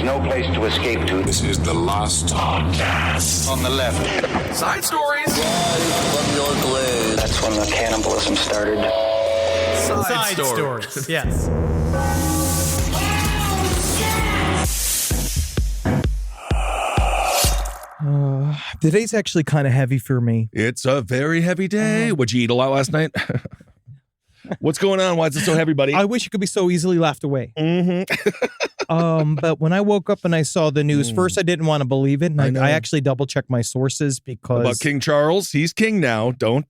no place to escape to. This is the last podcast. On the left. Side stories. From your glade. That's when the cannibalism started. Side stories. Yes. Today's actually kind of heavy for me. It's a very heavy day. What'd you eat a lot last night? What's going on? Why is it so heavy, buddy? I wish it could be so easily laughed away. But when I woke up and I saw the news, first I didn't want to believe it, and I actually double-checked my sources because... About King Charles? He's king now. Don't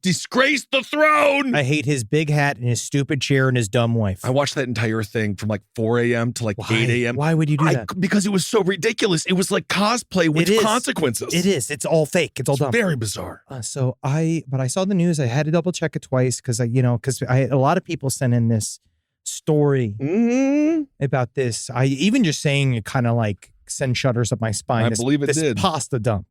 disgrace the throne! I hate his big hat and his stupid chair and his dumb wife. I watched that entire thing from like 4 a.m. to like 8 a.m. Why would you do that? Because it was so ridiculous. It was like cosplay with consequences. It is. It's all fake. It's all dumb. Very bizarre. But I saw the news. I had to double-check it twice because I had a lot of people sent in this story about this. I even just saying it kind of like send shudders up my spine. I believe it did. This pasta dump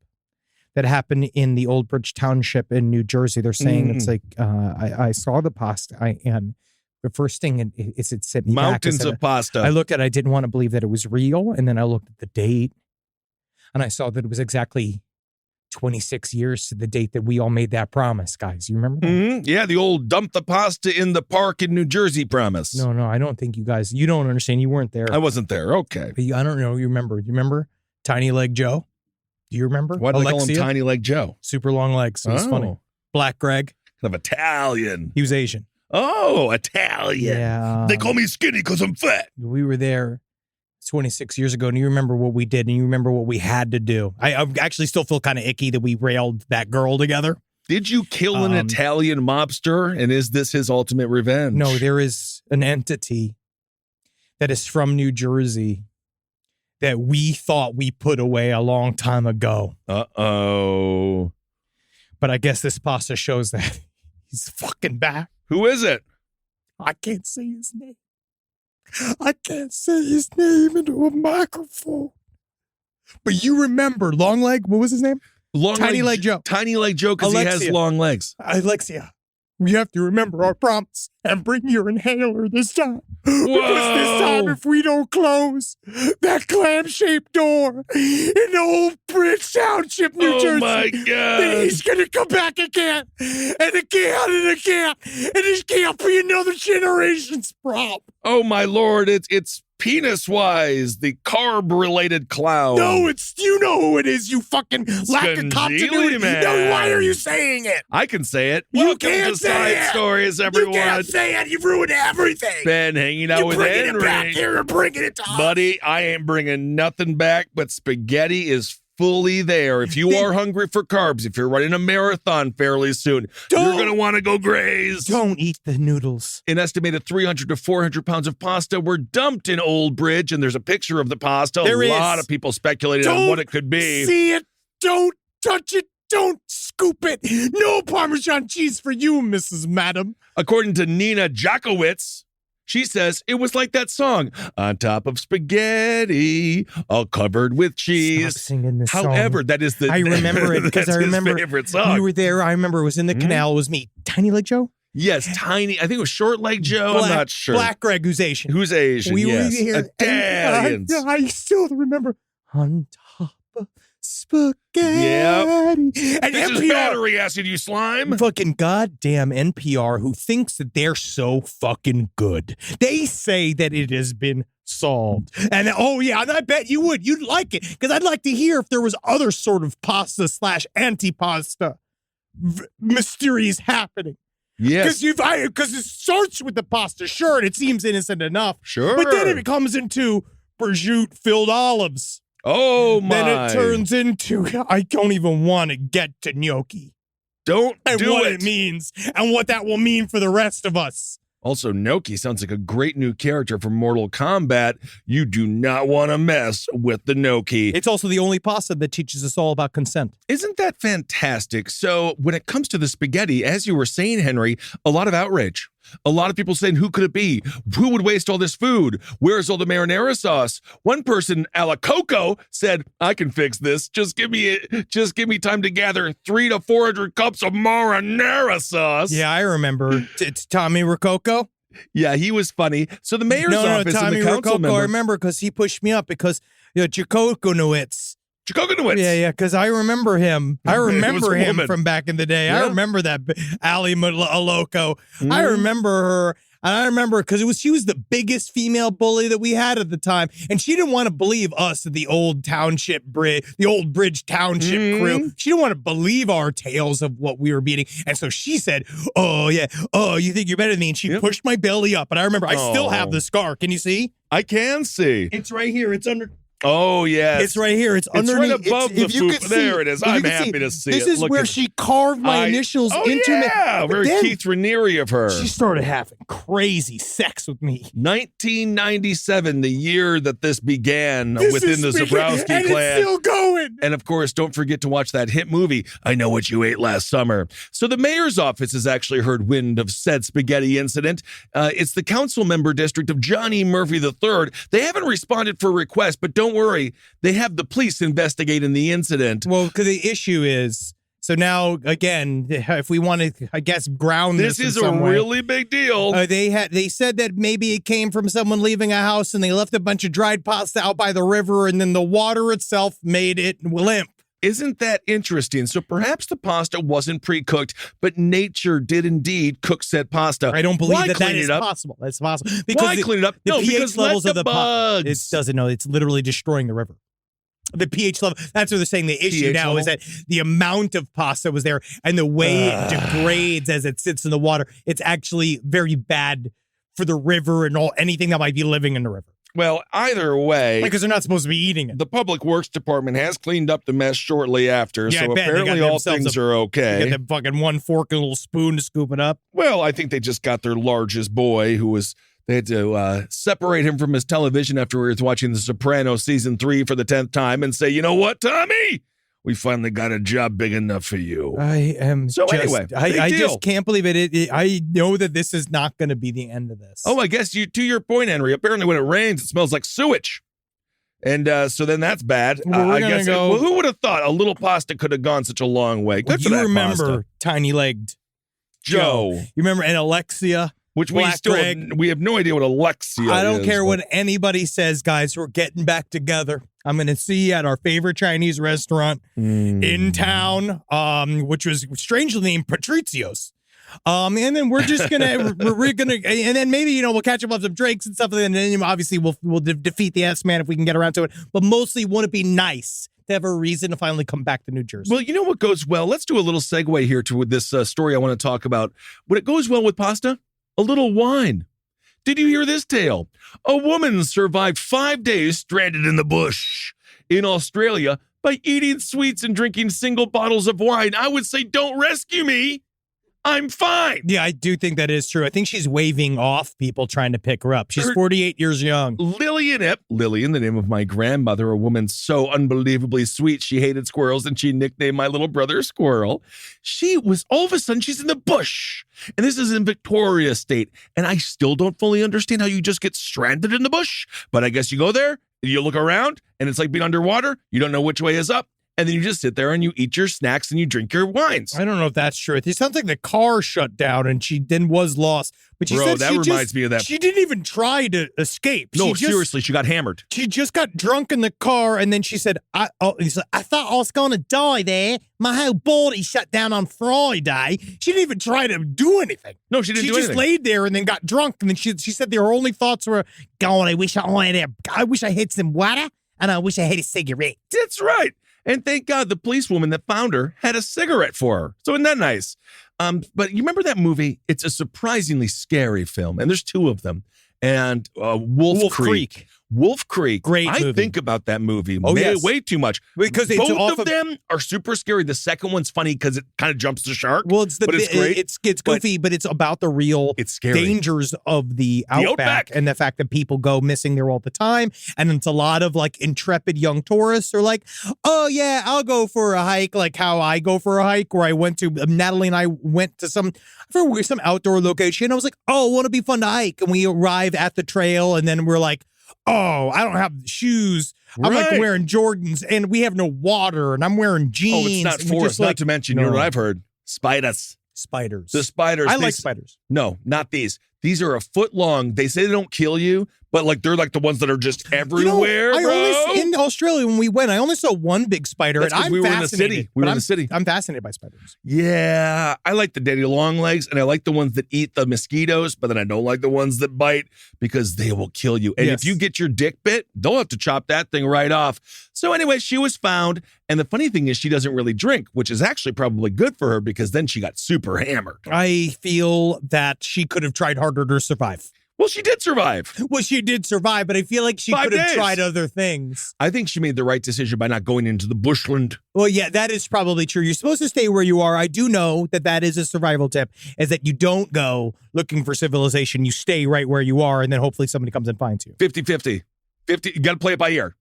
that happened in the Old Bridge Township in New Jersey. They're saying it's like I saw the pasta and the first thing it sent me mountains back. of pasta. I looked at it, I didn't want to believe that it was real, and then I looked at the date and I saw that it was exactly 26 years to the date that we all made that promise, guys. You remember that? Yeah, the old dump the pasta in the park in New Jersey promise. No, I don't think you don't understand. You weren't there. I wasn't there. Okay. But I don't know. You remember Tiny Leg Joe? Do you remember? Why do they call him Tiny Leg Joe? Super long legs. It was funny. Black Greg. Kind of Italian. He was Asian. Oh, Italian. Yeah. They call me skinny because I'm fat. We were there 26 years ago, and you remember what we did, and you remember what we had to do. I actually still feel kind of icky that we railed that girl together. Did you kill an Italian mobster, and is this his ultimate revenge? No, there is an entity that is from New Jersey that we thought we put away a long time ago. Uh-oh. But I guess this pasta shows that he's fucking back. Who is it? I can't say his name. I can't say his name into a microphone. But you remember Long Leg? What was his name? Tiny Leg Joe. Tiny Leg Joe because he has long legs. Alexia, we have to remember our promise and bring your inhaler this time. Because this time, if we don't close that clam-shaped door in the Old Bridge Township, New Jersey, oh my God, he's going to come back again and again and again, and it can't be another generation's problem. Oh my Lord, it's Penis-Wise, the carb-related clown. No, you know who it is, you fucking lack of continuity. Man. No, why are you saying it? I can say it. You Welcome can't to say Side it. Stories, everyone. You can't say it. You've ruined everything. Been hanging out with You're bringing Henry. it back here and bringing it to us. Buddy, I ain't bringing nothing back, but spaghetti is fully there. If you are hungry for carbs, if you're running a marathon fairly soon, you're going to want to go graze. Don't eat the noodles. An estimated 300 to 400 pounds of pasta were dumped in Old Bridge, and there's a picture of the pasta. A lot of people speculated on what it could be. See it. Don't touch it. Don't scoop it. No Parmesan cheese for you, Mrs. Madam. According to Nina Jakowitz, she says it was like that song, on top of spaghetti, all covered with cheese. Stop singing this However, song. that is I remember it because I remember his favorite song. We were there. I remember it was in the canal. It was me, Tiny Leg Joe. Yes, Tiny. I think it was Short Leg Joe. I'm not sure. Black Greg, who's Asian. Who's Asian? We yes. were here. Italians. I still remember on top of spaghetti. Yep. And This is battery acid, you slime. Fucking goddamn NPR who thinks that they're so fucking good. They say that it has been solved. And and I bet you would. You'd like it. Because I'd like to hear if there was other sort of pasta / antipasta mysterious happening. Yes. Because it starts with the pasta, sure, and it seems innocent enough. Sure. But then it comes into prosciutto-filled olives. Oh, my. Then it turns into, I don't even want to get to gnocchi. Don't and do what it. it means and what that will mean for the rest of us. Also, Gnocchi sounds like a great new character from Mortal Kombat. You do not want to mess with the Gnocchi. It's also the only pasta that teaches us all about consent. Isn't that fantastic? So when it comes to the spaghetti, as you were saying, Henry, a lot of outrage. A lot of people saying, who could it be? Who would waste all this food? Where's all the marinara sauce? One person, Ala Coco, said, I can fix this. Just give me time to gather 300 to 400 cups of marinara sauce. Yeah, I remember. Tommy Rococo. Yeah, he was funny. So the mayor's office Tommy and the council Rococo, member. I remember because he pushed me up because Jacokonowitz. Jacokonowitz. Because I remember him. I remember him woman. from back in the day. Yeah. I remember that Ali Maloko. Mm. I remember her. And I remember because she was the biggest female bully that we had at the time. And she didn't want to believe us, the old township bridge, the old bridge township crew. She didn't want to believe our tales of what we were beating. And so she said, oh, yeah. Oh, you think you're better than me? And she pushed my belly up. And I remember I still have the scar. Can you see? I can see. It's right here. It's under. Oh, yes. It's right here. It's underneath. Right above the food. There it is. I'm happy to see it. This is where she carved my initials into me. Yeah, very Keith Raniere of her. She started having crazy sex with me. 1997, the year that this began within the Zabrowski clan. It's still going. And of course, don't forget to watch that hit movie, I Know What You Ate Last Summer. So the mayor's office has actually heard wind of said spaghetti incident. It's the council member district of Johnny Murphy III. They haven't responded for requests, but don't worry, they have the police investigating the incident. Well, because the issue is, so now, again, if we want to, I guess, ground this is in some a way, really big deal. They said that maybe it came from someone leaving a house and they left a bunch of dried pasta out by the river and then the water itself made it limp. Isn't that interesting? So perhaps the pasta wasn't pre-cooked, but nature did indeed cook said pasta. I don't believe Why that is possible. That's possible. Because Why clean it up? The No, pH because levels let of the bugs. It doesn't know. It's literally destroying the river. The pH level. That's what they're saying. The issue pH now level? is that the amount of pasta was there and the way it degrades as it sits in the water. It's actually very bad for the river and anything that might be living in the river. Well, either way, Because they're not supposed to be eating it. the Public Works Department has cleaned up the mess shortly after, Yeah, I so bet. They apparently got all themselves things are They okay. got that fucking one fork and a little spoon to scoop it up. Well, I think they just got their largest boy, they had to separate him from his television after he was watching The Sopranos season 3 for the 10th time and say, you know what, Tommy? We finally got a job big enough for you. I am anyway, I big deal. just can't believe it. I know that this is not going to be the end of this. Oh, I guess to your point, Henry, apparently when it rains, it smells like sewage. And so then that's bad. Well, I guess. Well, who would have thought a little pasta could have gone such a long way? Good for you that remember pasta. tiny-legged Joe. You remember, and Alexia? Which we Black still Greg. we have no idea what Alexia is. I don't care but- what anybody says, guys. We're getting back together. I'm going to see you at our favorite Chinese restaurant in town, which was strangely named Patrizio's. And then we're just gonna we're gonna, and then maybe we'll catch up on some drinks and stuff, and then obviously we'll defeat the S-Man if we can get around to it. But mostly, wouldn't it be nice to have a reason to finally come back to New Jersey? Well, you know what goes well? Let's do a little segue here to this story I want to talk about. What it goes well with pasta? A little wine. Did you hear this tale? A woman survived 5 days stranded in the bush in Australia by eating sweets and drinking single bottles of wine. I would say, don't rescue me. I'm fine. Yeah, I do think that is true. I think she's waving off people trying to pick her up. She's 48 years young. Lillian, the name of my grandmother, a woman so unbelievably sweet, she hated squirrels, and she nicknamed my little brother Squirrel. She was, all of a sudden, she's in the bush. And this is in Victoria State. And I still don't fully understand how you just get stranded in the bush. But I guess you go there, you look around, and it's like being underwater. You don't know which way is up. And then you just sit there and you eat your snacks and you drink your wines. I don't know if that's true. It sounds like the car shut down and she then was lost. But she said that reminds me of that. She didn't even try to escape. No, seriously, she got hammered. She just got drunk in the car, and then she said, I thought I was going to die there. My whole body shut down on Friday. She didn't even try to do anything. No, she didn't do anything. She just laid there and then got drunk. And then she said her only thoughts were, God, I wish I had some water, and I wish I had a cigarette. That's right. And thank God the policewoman that found her had a cigarette for her. So isn't that nice? But you remember that movie? It's a surprisingly scary film, and there's two of them. And Wolf Creek. Wolf Creek. Great I movie. think about that movie yes. way too much. Because it's both of them are super scary. The second one's funny because it kind of jumps the shark. Well, it's great. It's goofy, but it's about the real dangers of the outback and the fact that people go missing there all the time. And it's a lot of like intrepid young tourists are like, oh yeah, I'll go for a hike, like how I go for a hike, where I went to Natalie and I went to some outdoor location. I was like, oh, won't it be fun to hike? And we arrive at the trail, and then we're like, oh, I don't have shoes. I'm like wearing Jordans, and we have no water, and I'm wearing jeans. Oh, it's not forest. Not to mention, you know what I've heard? Spiders. spiders. The spiders. I like spiders. No, not these. These are a foot long. They say they don't kill you, but like they're like the ones that are just everywhere. In Australia when we went, I only saw one big spider. That's and I'm we were in the fascinated. city. We were in the city. I'm fascinated by spiders. Yeah, I like the daddy long legs, and I like the ones that eat the mosquitoes, but then I don't like the ones that bite because they will kill you. And if you get your dick bit, they'll have to chop that thing right off. So anyway, she was found, and the funny thing is she doesn't really drink, which is actually probably good for her because then she got super hammered. I feel that she could have tried harder to survive. Well, she did survive. Well, she did survive, but I feel like she could have tried other things. I think she made the right decision by not going into the bushland. Well, yeah, that is probably true. You're supposed to stay where you are. I do know that is a survival tip, is that you don't go looking for civilization. You stay right where you are, and then hopefully somebody comes and finds you. 50-50. You got to play it by ear.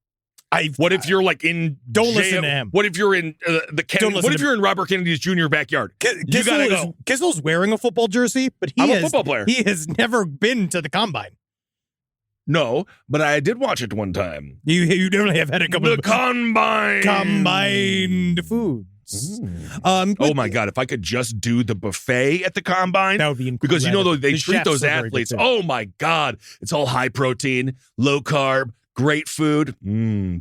What if you're like in Don't jail? listen to him. What if you're in the Kennedy? What if you're in Robert Kennedy's Jr. backyard? You gotta go. Gizzle's wearing a football jersey, but I'm a football player. He has never been to the combine. No, but I did watch it one time. You definitely have had a couple of combined foods. Oh my God! If I could just do the buffet at the combine, that would be incredible. Because you know they treat those athletes. Very oh my God! It's all high protein, low carb. Great food,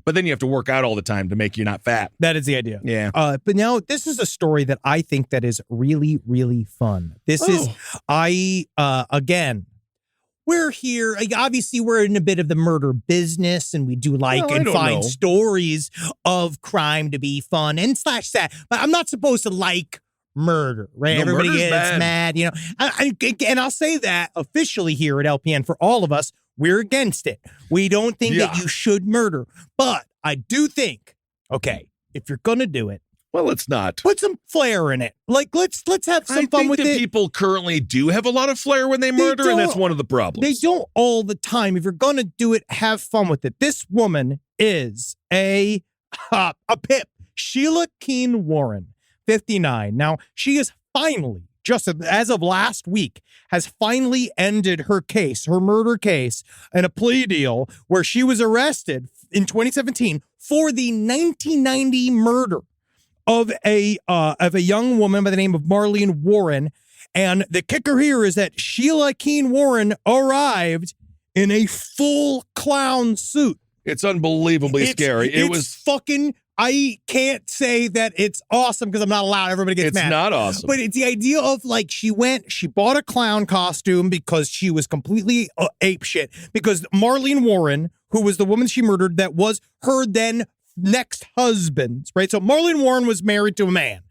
but then you have to work out all the time to make you not fat. That is the idea. Yeah. But now this is a story that I think that is really, really fun. Again, we're here. Obviously, we're in a bit of the murder business, and we do find stories of crime to be fun and /sad. But I'm not supposed to like murder, right? No, everybody gets bad. mad, you know. And I'll say that officially here at LPN for all of us. We're against it. We don't think that you should murder. But I do think, okay, if you're going to do it, well, it's not. Put some flair in it. Like, let's have some fun with it. I think people currently do have a lot of flair when they murder, and that's one of the problems. They don't all the time. If you're going to do it, have fun with it. This woman is a pip. Sheila Keen Warren, 59. Now, she is finally, just as of last week, has finally ended her case, her murder case, in a plea deal where she was arrested in 2017 for the 1990 murder of a young woman by the name of Marlene Warren. And the kicker here is that Sheila Keen Warren arrived in a full clown suit. It's unbelievably scary. It was fucking... I can't say that it's awesome because I'm not allowed. Everybody gets mad. It's not awesome. But it's the idea of like she bought a clown costume because she was completely apeshit. Because Marlene Warren, who was the woman she murdered, that was her then next husband, right? So Marlene Warren was married to a man.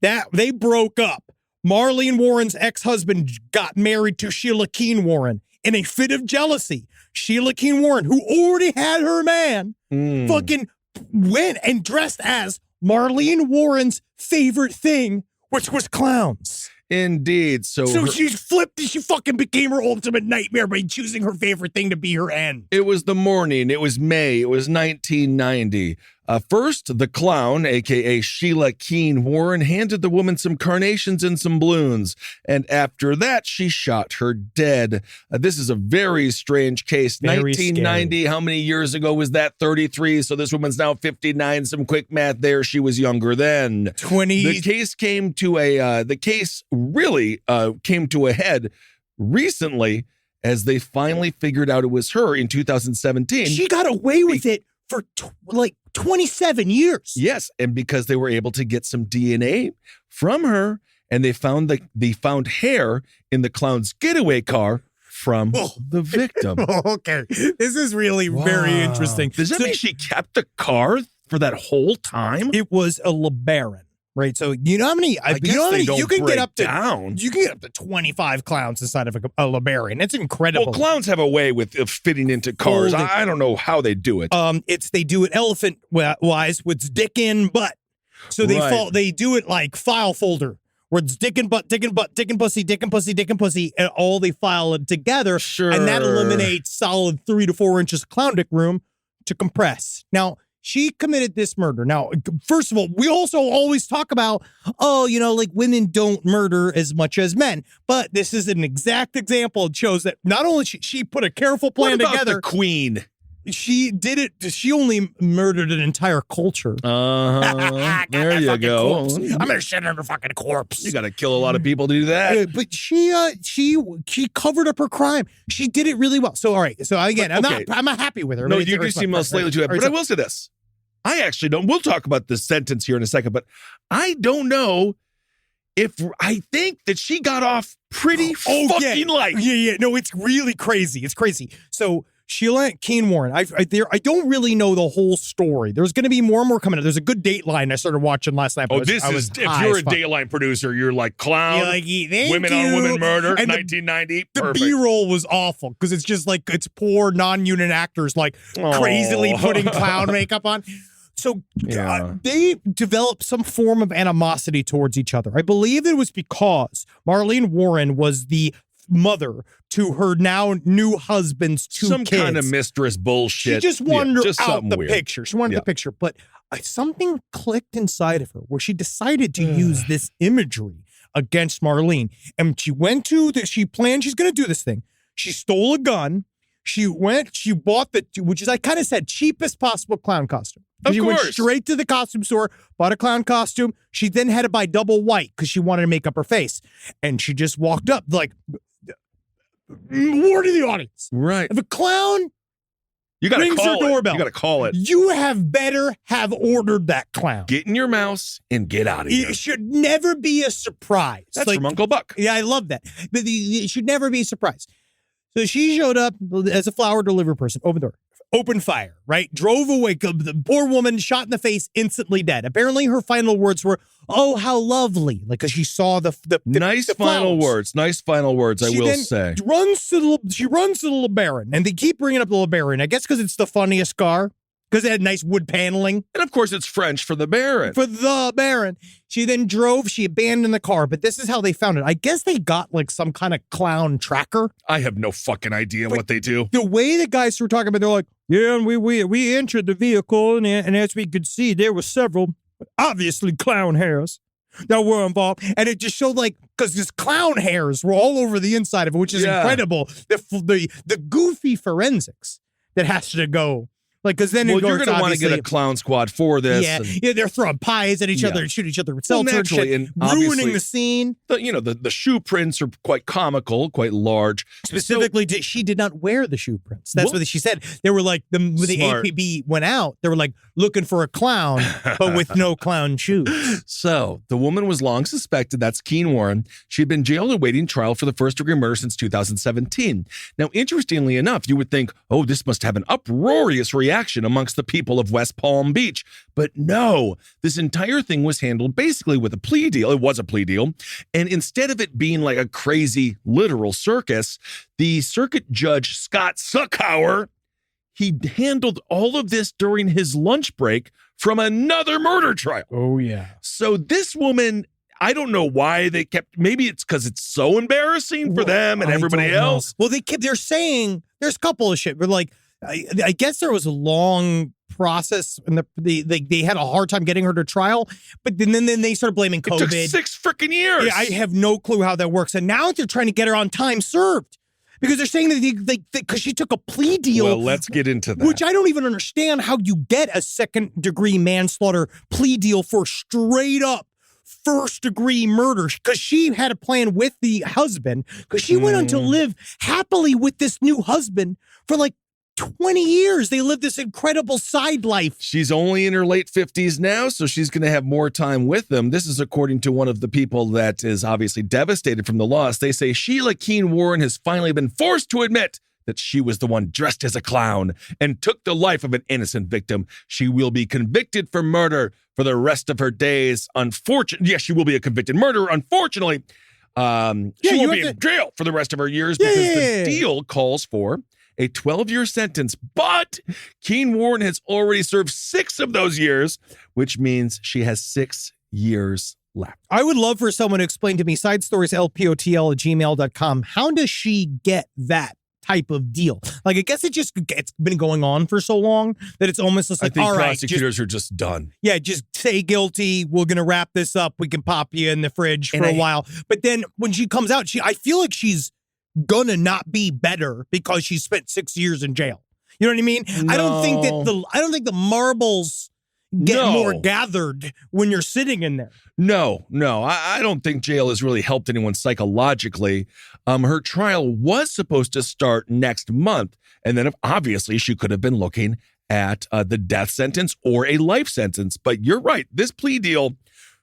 That they broke up. Marlene Warren's ex-husband got married to Sheila Keen Warren in a fit of jealousy. Sheila Keen Warren, who already had her man, fucking went and dressed as Marlene Warren's favorite thing, which was clowns. Indeed. So she flipped and she fucking became her ultimate nightmare by choosing her favorite thing to be her end. It was the morning. It was May. It was 1990. First, the clown, a.k.a. Sheila Keen Warren, handed the woman some carnations and some balloons. And after that, she shot her dead. This is a very strange case. Very 1990, scary. How many years ago was that? 33. So this woman's now 59. Some quick math there. She was younger then. 20. The case came to really came to a head recently as they finally figured out it was her in 2017. She got away with it for 27 years. Yes, and because they were able to get some DNA from her, and they found hair in the clown's getaway car from the victim. Okay, this is really very interesting. Does that mean she kept the car for that whole time? It was a LeBaron. Right, so you know how many? You can get up to 25 clowns inside of a LeBaron. It's incredible. Well, clowns have a way of fitting into cars. I don't know how they do it. They do it elephant wise with dick in butt. So they do it like file folder where it's dick and butt, dick and butt, dick and pussy, dick and pussy, dick and pussy, and all they file it together. Sure, and that eliminates solid 3 to 4 inches of clown dick room to compress. Now, she committed this murder. Now, first of all, we also always talk about, like women don't murder as much as men. But this is an exact example. It shows that not only she put a careful plan together. together. The queen? She did it. She only murdered an entire culture. There you go. Corpse. I'm gonna shit on her fucking corpse. You got to kill a lot of people to do that. But she covered up her crime. She did it really well. So all right. So again, I'm not happy with her. No, you do seem slightly too happy. But I will say this: I actually don't. We'll talk about the sentence here in a second, but I don't know if I think that she got off pretty fucking light. Yeah. No, it's really crazy. It's crazy. So. Sheila Keen Warren. I don't really know the whole story. There's going to be more and more coming up. There's a good Dateline I started watching last night. If you're a Dateline producer, you're like clown, women on women murder, and 1990. The B-roll was awful because it's just like it's poor non-union actors like crazily putting clown makeup on. So they developed some form of animosity towards each other. I believe it was because Marlene Warren was the mother to her now new husband's two some kids. Kind of mistress bullshit. She just wanted out the weird. picture. She wanted the picture, but something clicked inside of her where she decided to use this imagery against Marlene. And she went to she planned she's going to do this thing. She stole a gun. She bought which is I kind of said cheapest possible clown costume. She went straight to the costume store, bought a clown costume. She then had to buy double white because she wanted to make up her face. And she just walked up like, warning the audience. Right. If a clown rings her doorbell, you got to call it. You have better have ordered that clown. Get in your mouse and get out of here. It should never be a surprise. That's from Uncle Buck. Yeah, I love that. But it should never be a surprise. So she showed up as a flower delivery person, opened the door, opened fire, right? Drove away. The poor woman shot in the face, instantly dead. Apparently her final words were, "Oh, how lovely." Like, because she saw the nice final words. Nice final words, I will say. She runs to the LeBaron, and they keep bringing up the LeBaron. I guess because it's the funniest car. Because it had nice wood paneling. And of course, it's French for the Baron. For the Baron. She then drove, she abandoned the car, but this is how they found it. I guess they got like some kind of clown tracker. I have no fucking idea what they do. The way the guys were talking about, they're like, yeah, and we entered the vehicle, and as we could see, there were several, obviously, clown hairs that were involved. And it just showed like, because these clown hairs were all over the inside of it, which is incredible. The goofy forensics that has to go. Like, because then you're going to want to get a clown squad for this. Yeah, they're throwing pies at each other and shooting each other with seltzer and shit, ruining the scene. The shoe prints are quite comical, quite large. Specifically, she did not wear the shoe prints. That's what she said. They were like, when the APB went out, they were like looking for a clown, but with no clown shoes. So the woman was long suspected. That's Keen Warren. She had been jailed awaiting trial for the first-degree murder since 2017. Now, interestingly enough, you would think, oh, this must have an uproarious reaction amongst the people of West Palm Beach. But no, this entire thing was handled basically with a plea deal. It was a plea deal. And instead of it being like a crazy literal circus, the circuit judge, Scott Suckhauer, he handled all of this during his lunch break from another murder trial. Oh, yeah. So this woman, I don't know why they kept, maybe it's because it's so embarrassing for them and everybody else. Well, they're saying, there's a couple of shit, but like, I guess there was a long process and they had a hard time getting her to trial, but then they started blaming COVID. It took 6 freaking years. Yeah, I have no clue how that works. And now they're trying to get her on time served because they're saying that because she took a plea deal. Well, let's get into that. Which I don't even understand how you get a second-degree manslaughter plea deal for straight up first-degree murder, because she had a plan with the husband, because she went on to live happily with this new husband for like 20 years. They lived this incredible side life. She's only in her late 50s now, so she's going to have more time with them. This is according to one of the people that is obviously devastated from the loss. They say Sheila Keen Warren has finally been forced to admit that she was the one dressed as a clown and took the life of an innocent victim. She will be convicted for murder for the rest of her days. Unfortunately, yes, she will be a convicted murderer. Unfortunately, she will be in jail for the rest of her years because the deal calls for a 12-year sentence, but Keen Warren has already served 6 of those years, which means she has 6 years left. I would love for someone to explain to me, sidestorieslpotl@gmail.com, how does she get that type of deal? Like, I guess it's been going on for so long that it's almost just like, I think all right, prosecutors are just done. Yeah, just say guilty. We're going to wrap this up. We can pop you in the fridge for a while. But then when she comes out, I feel like she's gonna not be better because she spent 6 years in jail. You know what I mean? I don't think No. the marbles get No. more gathered when you're sitting in there. No. I don't think jail has really helped anyone psychologically. Her trial was supposed to start next month. And then obviously she could have been looking at the death sentence or a life sentence. But you're right. This plea deal,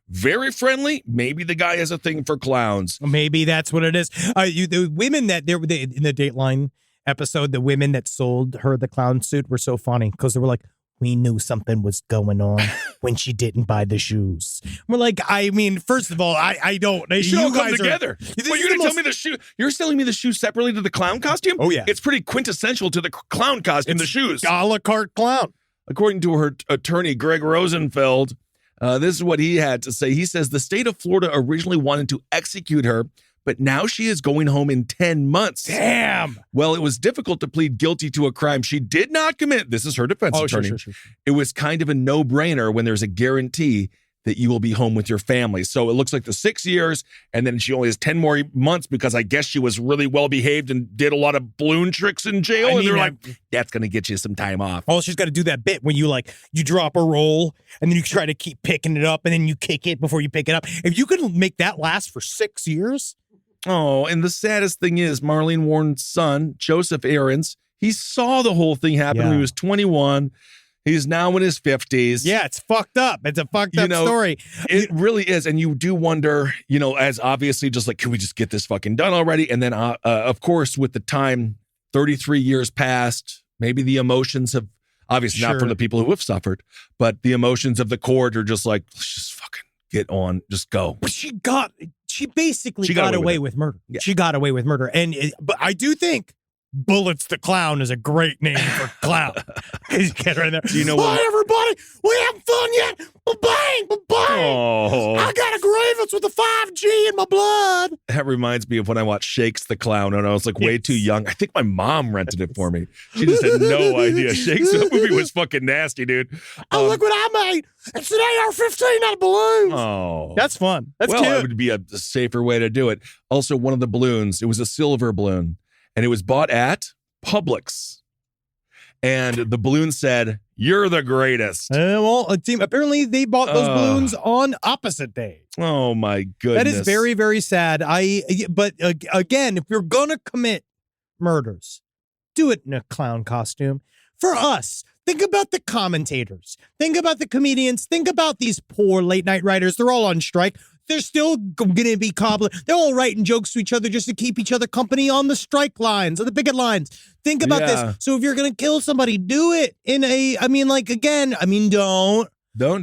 very friendly. Maybe the guy has a thing for clowns. Maybe that's what it is. The women that in the Dateline episode, the women that sold her the clown suit were so funny because they were like, we knew something was going on when she didn't buy the shoes. We're like, I mean, first of all, I don't. They should all come guys together. Well, you're going to tell me the shoe. You're selling me the shoe separately to the clown costume? Oh, yeah. It's pretty quintessential to the clown costume, the shoes. A la carte clown. According to her attorney, Greg Rosenfeld, this is what he had to say. He says the state of Florida originally wanted to execute her, but now she is going home in 10 months. Damn. Well, it was difficult to plead guilty to a crime she did not commit. This is her defense attorney. Sure. It was kind of a no-brainer when there's a guarantee that you will be home with your family. So it looks like the 6 years, and then she only has 10 more months because I guess she was really well-behaved and did a lot of balloon tricks in jail. And they're like, that's going to get you some time off. Oh, she's got to do that bit when you drop a roll and then you try to keep picking it up and then you kick it before you pick it up. If you could make that last for 6 years. Oh, and the saddest thing is Marlene Warren's son, Joseph Aarons, he saw the whole thing happen when he was 21. He's now in his 50s. Yeah, it's fucked up. It's a fucked up story. It really is. And you do wonder, as obviously just like, can we just get this fucking done already? And then, of course, with the time, 33 years passed, maybe the emotions have, obviously not from the people who have suffered, but the emotions of the court are just like, let's just fucking get on, just go. But she basically got away with murder. Yeah. She got away with murder. But I do think Bullets the Clown is a great name for clown. Get right there. Do you know what? Hi, everybody. We having fun yet? Ba-bang, ba-bang. Oh. I got a grievance with the 5G in my blood. That reminds me of when I watched Shakes the Clown, and I was like way too young. I think my mom rented it for me. She just had no idea. Shakes, that movie was fucking nasty, dude. Oh, look what I made. It's an AR-15, not a balloon. Oh. That's fun. That's well, cute. it would be a safer way to do it. Also, one of the balloons, it was a silver balloon, and it was bought at Publix. And the balloon said, "You're the greatest." Apparently they bought those balloons on opposite days. Oh my goodness. That is very, very sad. But again, if you're gonna commit murders, do it in a clown costume. For us, think about the commentators. Think about the comedians. Think about these poor late night writers. They're all on strike. They're still going to be cobbling. They're all writing jokes to each other just to keep each other company on the strike lines, or the picket lines. Think about this. So if you're going to kill somebody, do it in don't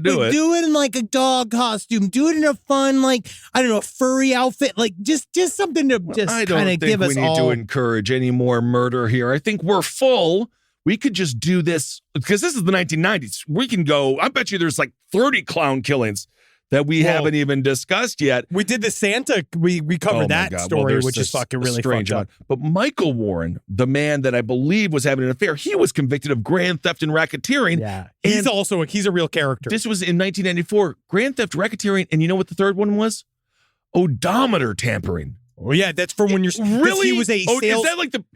do it. Do it in like a dog costume. Do it in a fun, a furry outfit. Just something to just kind of give us all. I don't think we need to encourage any more murder here. I think we're full. We could just do this, because this is the 1990s. We can go, I bet you there's like 30 clown killings that we haven't even discussed yet. We did the Santa, we covered that story, which is fucking really strange fucked up. But Michael Warren, the man that I believe was having an affair, he was convicted of grand theft and racketeering. Yeah, he's a real character. This was in 1994, grand theft, racketeering, and you know what the third one was? Odometer tampering. Oh yeah, that's from when you're really. He was a sales.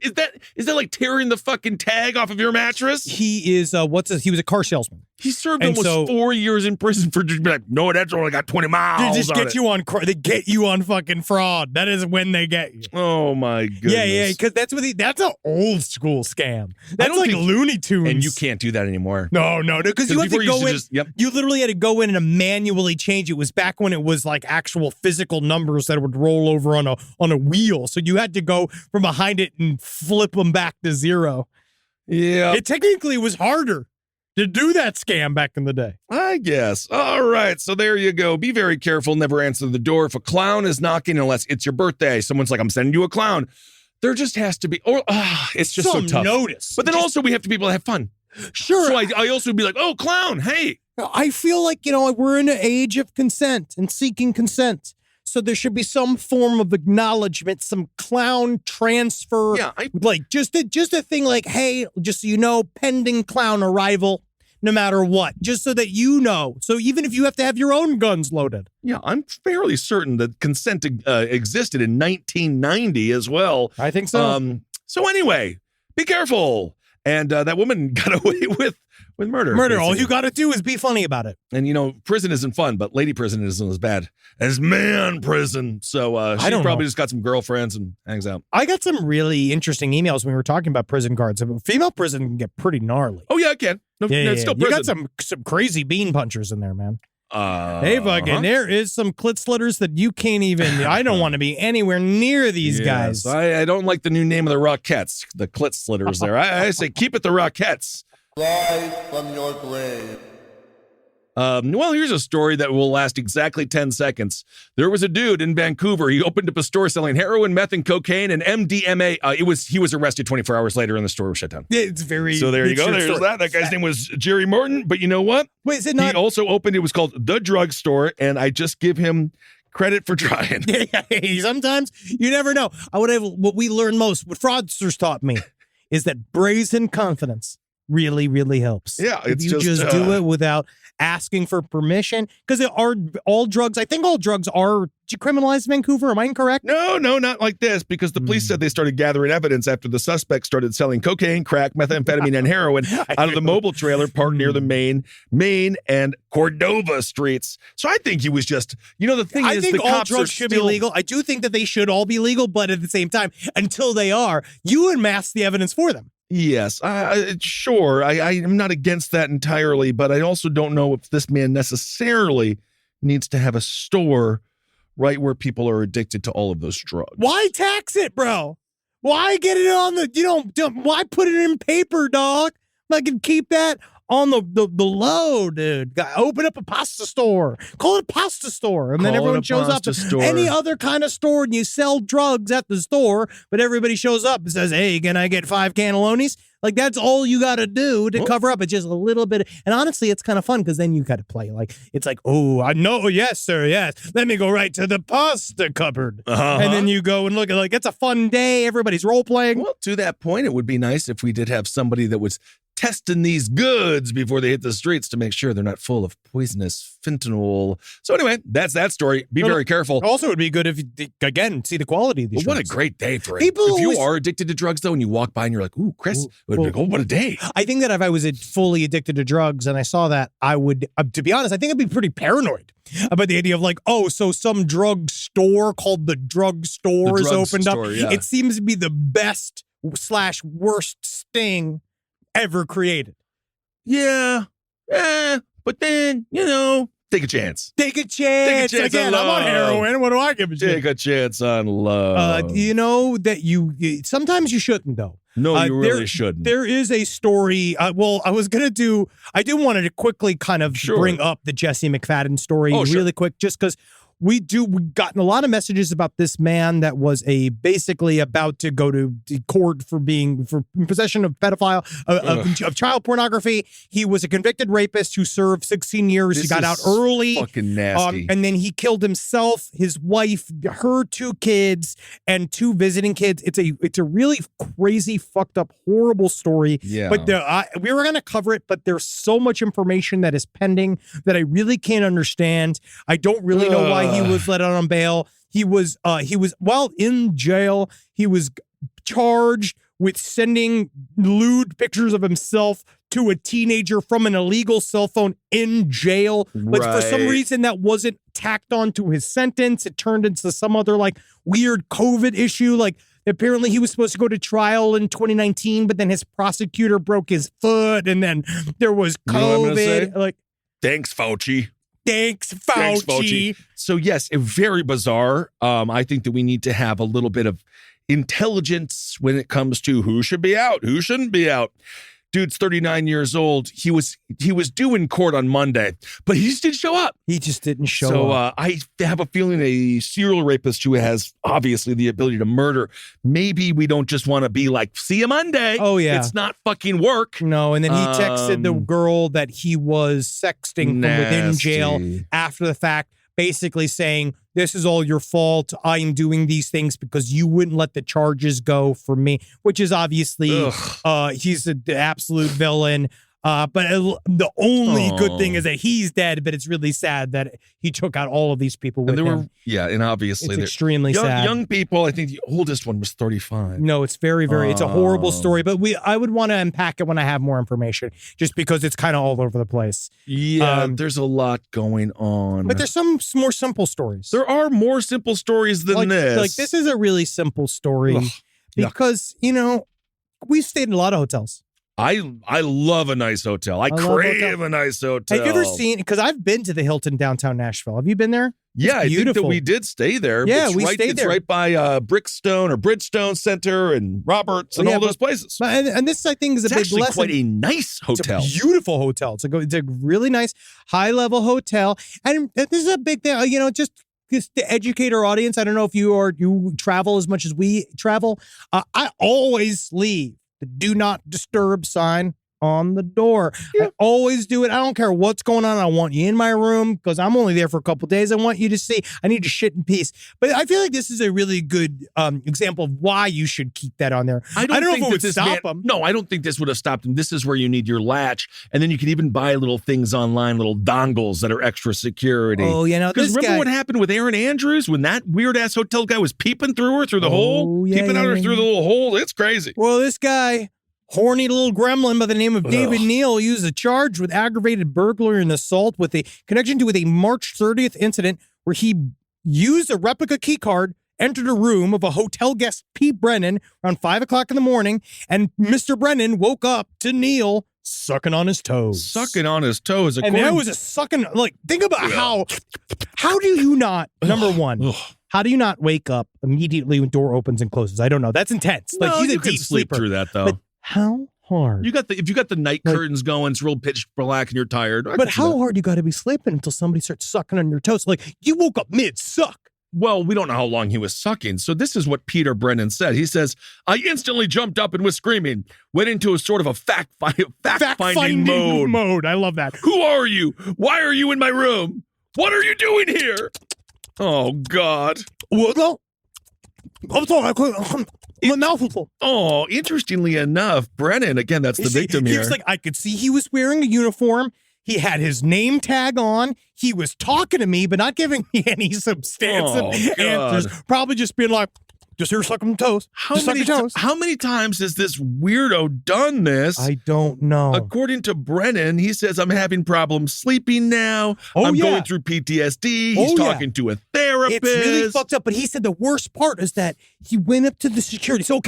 Is that like tearing the fucking tag off of your mattress? He is he was a car salesman. He served almost 4 years in prison for just being like, no, that's only got 20 miles. They get you on fucking fraud. That is when they get you. Oh my goodness. Yeah, because that's an old school scam. That's like Looney Tunes. And you can't do that anymore. No, because you have to go in. Yep. You literally had to go in and manually change. It was back when it was like actual physical numbers that would roll over on a wheel. So you had to go from behind it and flip them back to zero. Yeah. It technically was harder to do that scam back in the day. I guess. All right. So there you go. Be very careful. Never answer the door. If a clown is knocking, unless it's your birthday, someone's like, I'm sending you a clown. There just has to be, it's just some so tough. Notice. But then also we have to be able to have fun. Sure. So I also would be like, oh, clown, hey. I feel like, we're in an age of consent and seeking consent. So there should be some form of acknowledgement, some clown transfer. Yeah, just a thing like, hey, just so you know, pending clown arrival, no matter what, just so that you know. So even if you have to have your own guns loaded. Yeah, I'm fairly certain that consent existed in 1990 as well. I think so. So anyway, be careful. And that woman got away with murder. Murder. All basically. you got to do is be funny about it. And, prison isn't fun, but lady prison isn't as bad as man prison. So she probably just got some girlfriends and hangs out. I got some really interesting emails when we were talking about prison guards. Female prison can get pretty gnarly. Oh, yeah, it can. No, it's still prison. You got some crazy bean punchers in there, man. Hey, fucking, there is some clit slitters that you can't even, I don't want to be anywhere near these guys. I don't like the new name of the Rockettes, the clit slitters there. I say keep it the Rockettes. Live from your grave. Well, here's a story that will last exactly 10 seconds. There was a dude in Vancouver. He opened up a store selling heroin, meth, and cocaine, and MDMA. He was arrested 24 hours later, and the store was shut down. It's very. So there you go. There's story. that guy's name was Jerry Morton. But you know what? Wait, is it not? He also opened. It was called The Drug Store, and I just give him credit for trying. Sometimes you never know. What we learned most, what fraudsters taught me, is that brazen confidence really, really helps. Yeah, it's if you just do it without asking for permission, because all drugs. I think all drugs are decriminalized in Vancouver. Am I incorrect? No, not like this, because the police said they started gathering evidence after the suspect started selling cocaine, crack, methamphetamine, and heroin out of the mobile trailer parked near the Main and Cordova streets. So I think he was just, the thing I is, think the all cops drugs should be legal. I do think that they should all be legal, but at the same time, until they are, you amass the evidence for them. Yes, sure. I'm not against that entirely, but I also don't know if this man necessarily needs to have a store right where people are addicted to all of those drugs. Why tax it, bro? Why get it on the, why put it in paper, dog? I can keep that on the low, dude. Open up a pasta store. Call it a pasta store. And then everyone shows up. Any other kind of store, and you sell drugs at the store, but everybody shows up and says, hey, can I get 5 cannellonis? Like, that's all you got to do to cover up. It's just a little bit. And honestly, it's kind of fun because then you got to play. Like, it's like, oh, I know. Yes, sir. Yes. Let me go right to the pasta cupboard. And then you go and look at, like, it's a fun day. Everybody's role playing. Well, to that point, it would be nice if we did have somebody that was testing these goods before they hit the streets to make sure they're not full of poisonous fentanyl. So anyway, that's that story. Be very careful. Also, it would be good if you, again, see the quality of these drugs. What a great day for it. People if you are addicted to drugs, though, and you walk by and you're like, ooh, Chris, what a day. I think that if I was fully addicted to drugs and I saw that, I would, to be honest, I think I'd be pretty paranoid about the idea of like, oh, so some drug store called the drug store is opened up. Yeah. It seems to be the best / worst sting ever created. Yeah. But then, take a chance. Take a chance. Again, I'm on heroin. What do I give a shit? Take a chance on love. That you sometimes you shouldn't, though. No, you really shouldn't. There is a story. I do want to quickly kind of bring up the Jesse McFadden story really quick, just because we've gotten a lot of messages about this man that was basically about to go to court for possession of pedophile, of child pornography. He was a convicted rapist who served 16 years. He got out early. Fucking nasty. And then he killed himself, his wife, her 2 kids, and 2 visiting kids. It's a really crazy, fucked up, horrible story. Yeah. But we were going to cover it, but there's so much information that is pending that I really can't understand. I don't really know why he was let out on bail. He was while in jail, he was charged with sending lewd pictures of himself to a teenager from an illegal cell phone in jail. But for some reason that wasn't tacked on to his sentence. It turned into some other like weird COVID issue. Like apparently he was supposed to go to trial in 2019, but then his prosecutor broke his foot, and then there was COVID. Like, thanks, Fauci. Thanks, Fauci. So yes, very bizarre. I think that we need to have a little bit of intelligence when it comes to who should be out, who shouldn't be out. Dude's 39 years old. He was due in court on Monday, but he just didn't show up. He just didn't show up. So I have a feeling a serial rapist who has obviously the ability to murder, maybe we don't just want to be like, see you Monday. Oh, yeah. It's not fucking work. No, and then he texted the girl that he was sexting from within jail after the fact, basically saying, this is all your fault. I'm doing these things because you wouldn't let the charges go for me, which is obviously, he's the absolute villain. But the only good thing is that he's dead, but it's really sad that he took out all of these people with him. And obviously it's extremely sad. Young people, I think the oldest one was 35. No, it's very, it's a horrible story, but I would want to unpack it when I have more information, just because it's kind of all over the place. Yeah, there's a lot going on. But there's some more simple stories. There are more simple stories than this. Like, this is a really simple story because, we've stayed in a lot of hotels. I love a nice hotel. I crave a nice hotel. Have you ever seen, because I've been to the Hilton downtown Nashville. Have you been there? Yeah, I think that we did stay there. Yeah, we stayed there. It's right by Brickstone or Bridgestone Center and Roberts and all those places. And this, I think, is a big lesson. It's quite a nice hotel. It's a beautiful hotel. It's a really nice, high-level hotel. And this is a big thing, just to educate our audience. I don't know if you travel as much as we travel. I always leave the do not disturb sign on the door. I always do it. I don't care what's going on. I want you in my room because I'm only there for a couple of days. I want you to see. I need to shit in peace. But I feel like this is a really good example of why you should keep that on there. I don't know if it would stop them. No, I don't think this would have stopped him. This is where you need your latch. And then you can even buy little things online, little dongles that are extra security. Oh, because remember what happened with Erin Andrews when that weird-ass hotel guy was peeping through her through the hole? Peeping at her through the little hole? It's crazy. Well, this guy, horny little gremlin by the name of David Neal, used a charge with aggravated burglary and assault with a connection to a March 30th incident where he used a replica key card, entered a room of a hotel guest, Pete Brennan, around 5 o'clock in the morning, and Mr. Brennan woke up to Neal sucking on his toes. Sucking on his toes. And that was a sucking, think about how do you not, number one, how do you not wake up immediately when door opens and closes? I don't know. That's intense. He's a deep sleeper. Through that, though. But how hard? If you got the night curtains going, it's real pitch black and you're tired. But how hard you got to be sleeping until somebody starts sucking on your toes? You woke up mid-suck. Well, we don't know how long he was sucking. So this is what Peter Brennan said. He says, I instantly jumped up and was screaming, went into a sort of a fact-finding mode. I love that. Who are you? Why are you in my room? What are you doing here? Oh, God. Well, I'm sorry. My mouth was full. Oh, interestingly enough, Brennan, again, that's the victim here. He was I could see he was wearing a uniform. He had his name tag on. He was talking to me, but not giving me any substantive answers. Probably just being like, just here sucking toes. How many times has this weirdo done this? I don't know. According to Brennan, he says, I'm having problems sleeping now. I'm going through PTSD. He's talking to a therapist. It's really fucked up. But he said the worst part is that he went up to the security. So,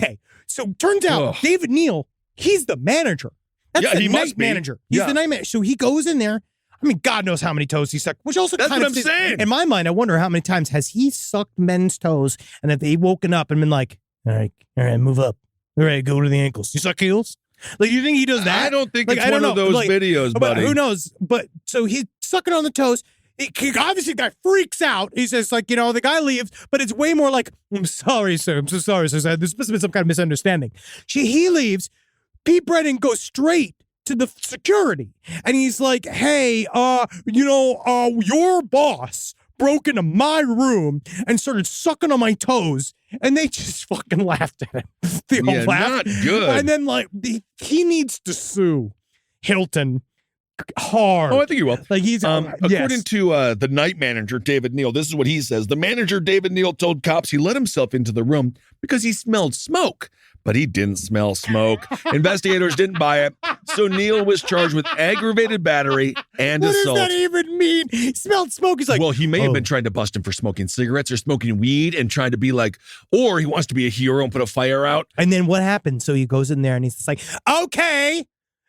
so turns out David Neal, he's the manager. That's the night manager. He's the night manager. So he goes in there. I mean, God knows how many toes he sucked, which also that's what I'm saying. In my mind, I wonder how many times has he sucked men's toes and have they woken up and been like, all right, move up. All right, go to the ankles. You suck heels? You think he does that? I don't think it's one of those videos, buddy. Who knows? But so he's sucking on the toes. He obviously, the guy freaks out. He says, the guy leaves, but it's way more like, I'm sorry, sir. I'm so sorry, sir. There's must have been some kind of misunderstanding. He leaves. Pete Brennan goes straight to the security. And he's like, hey, your boss broke into my room and started sucking on my toes. And they just fucking laughed at him. They all laughed. Not good. And then he needs to sue Hilton hard. Oh, I think he will. He's according to the night manager, David Neal, this is what he says. The manager, David Neal, told cops he let himself into the room because he smelled smoke. But he didn't smell smoke. Investigators didn't buy it. So Neal was charged with aggravated battery and assault. What does that even mean? He smelled smoke. He's like, well, he may have been trying to bust him for smoking cigarettes or smoking weed and trying to be or he wants to be a hero and put a fire out. And then what happened? So he goes in there and he's just like, okay,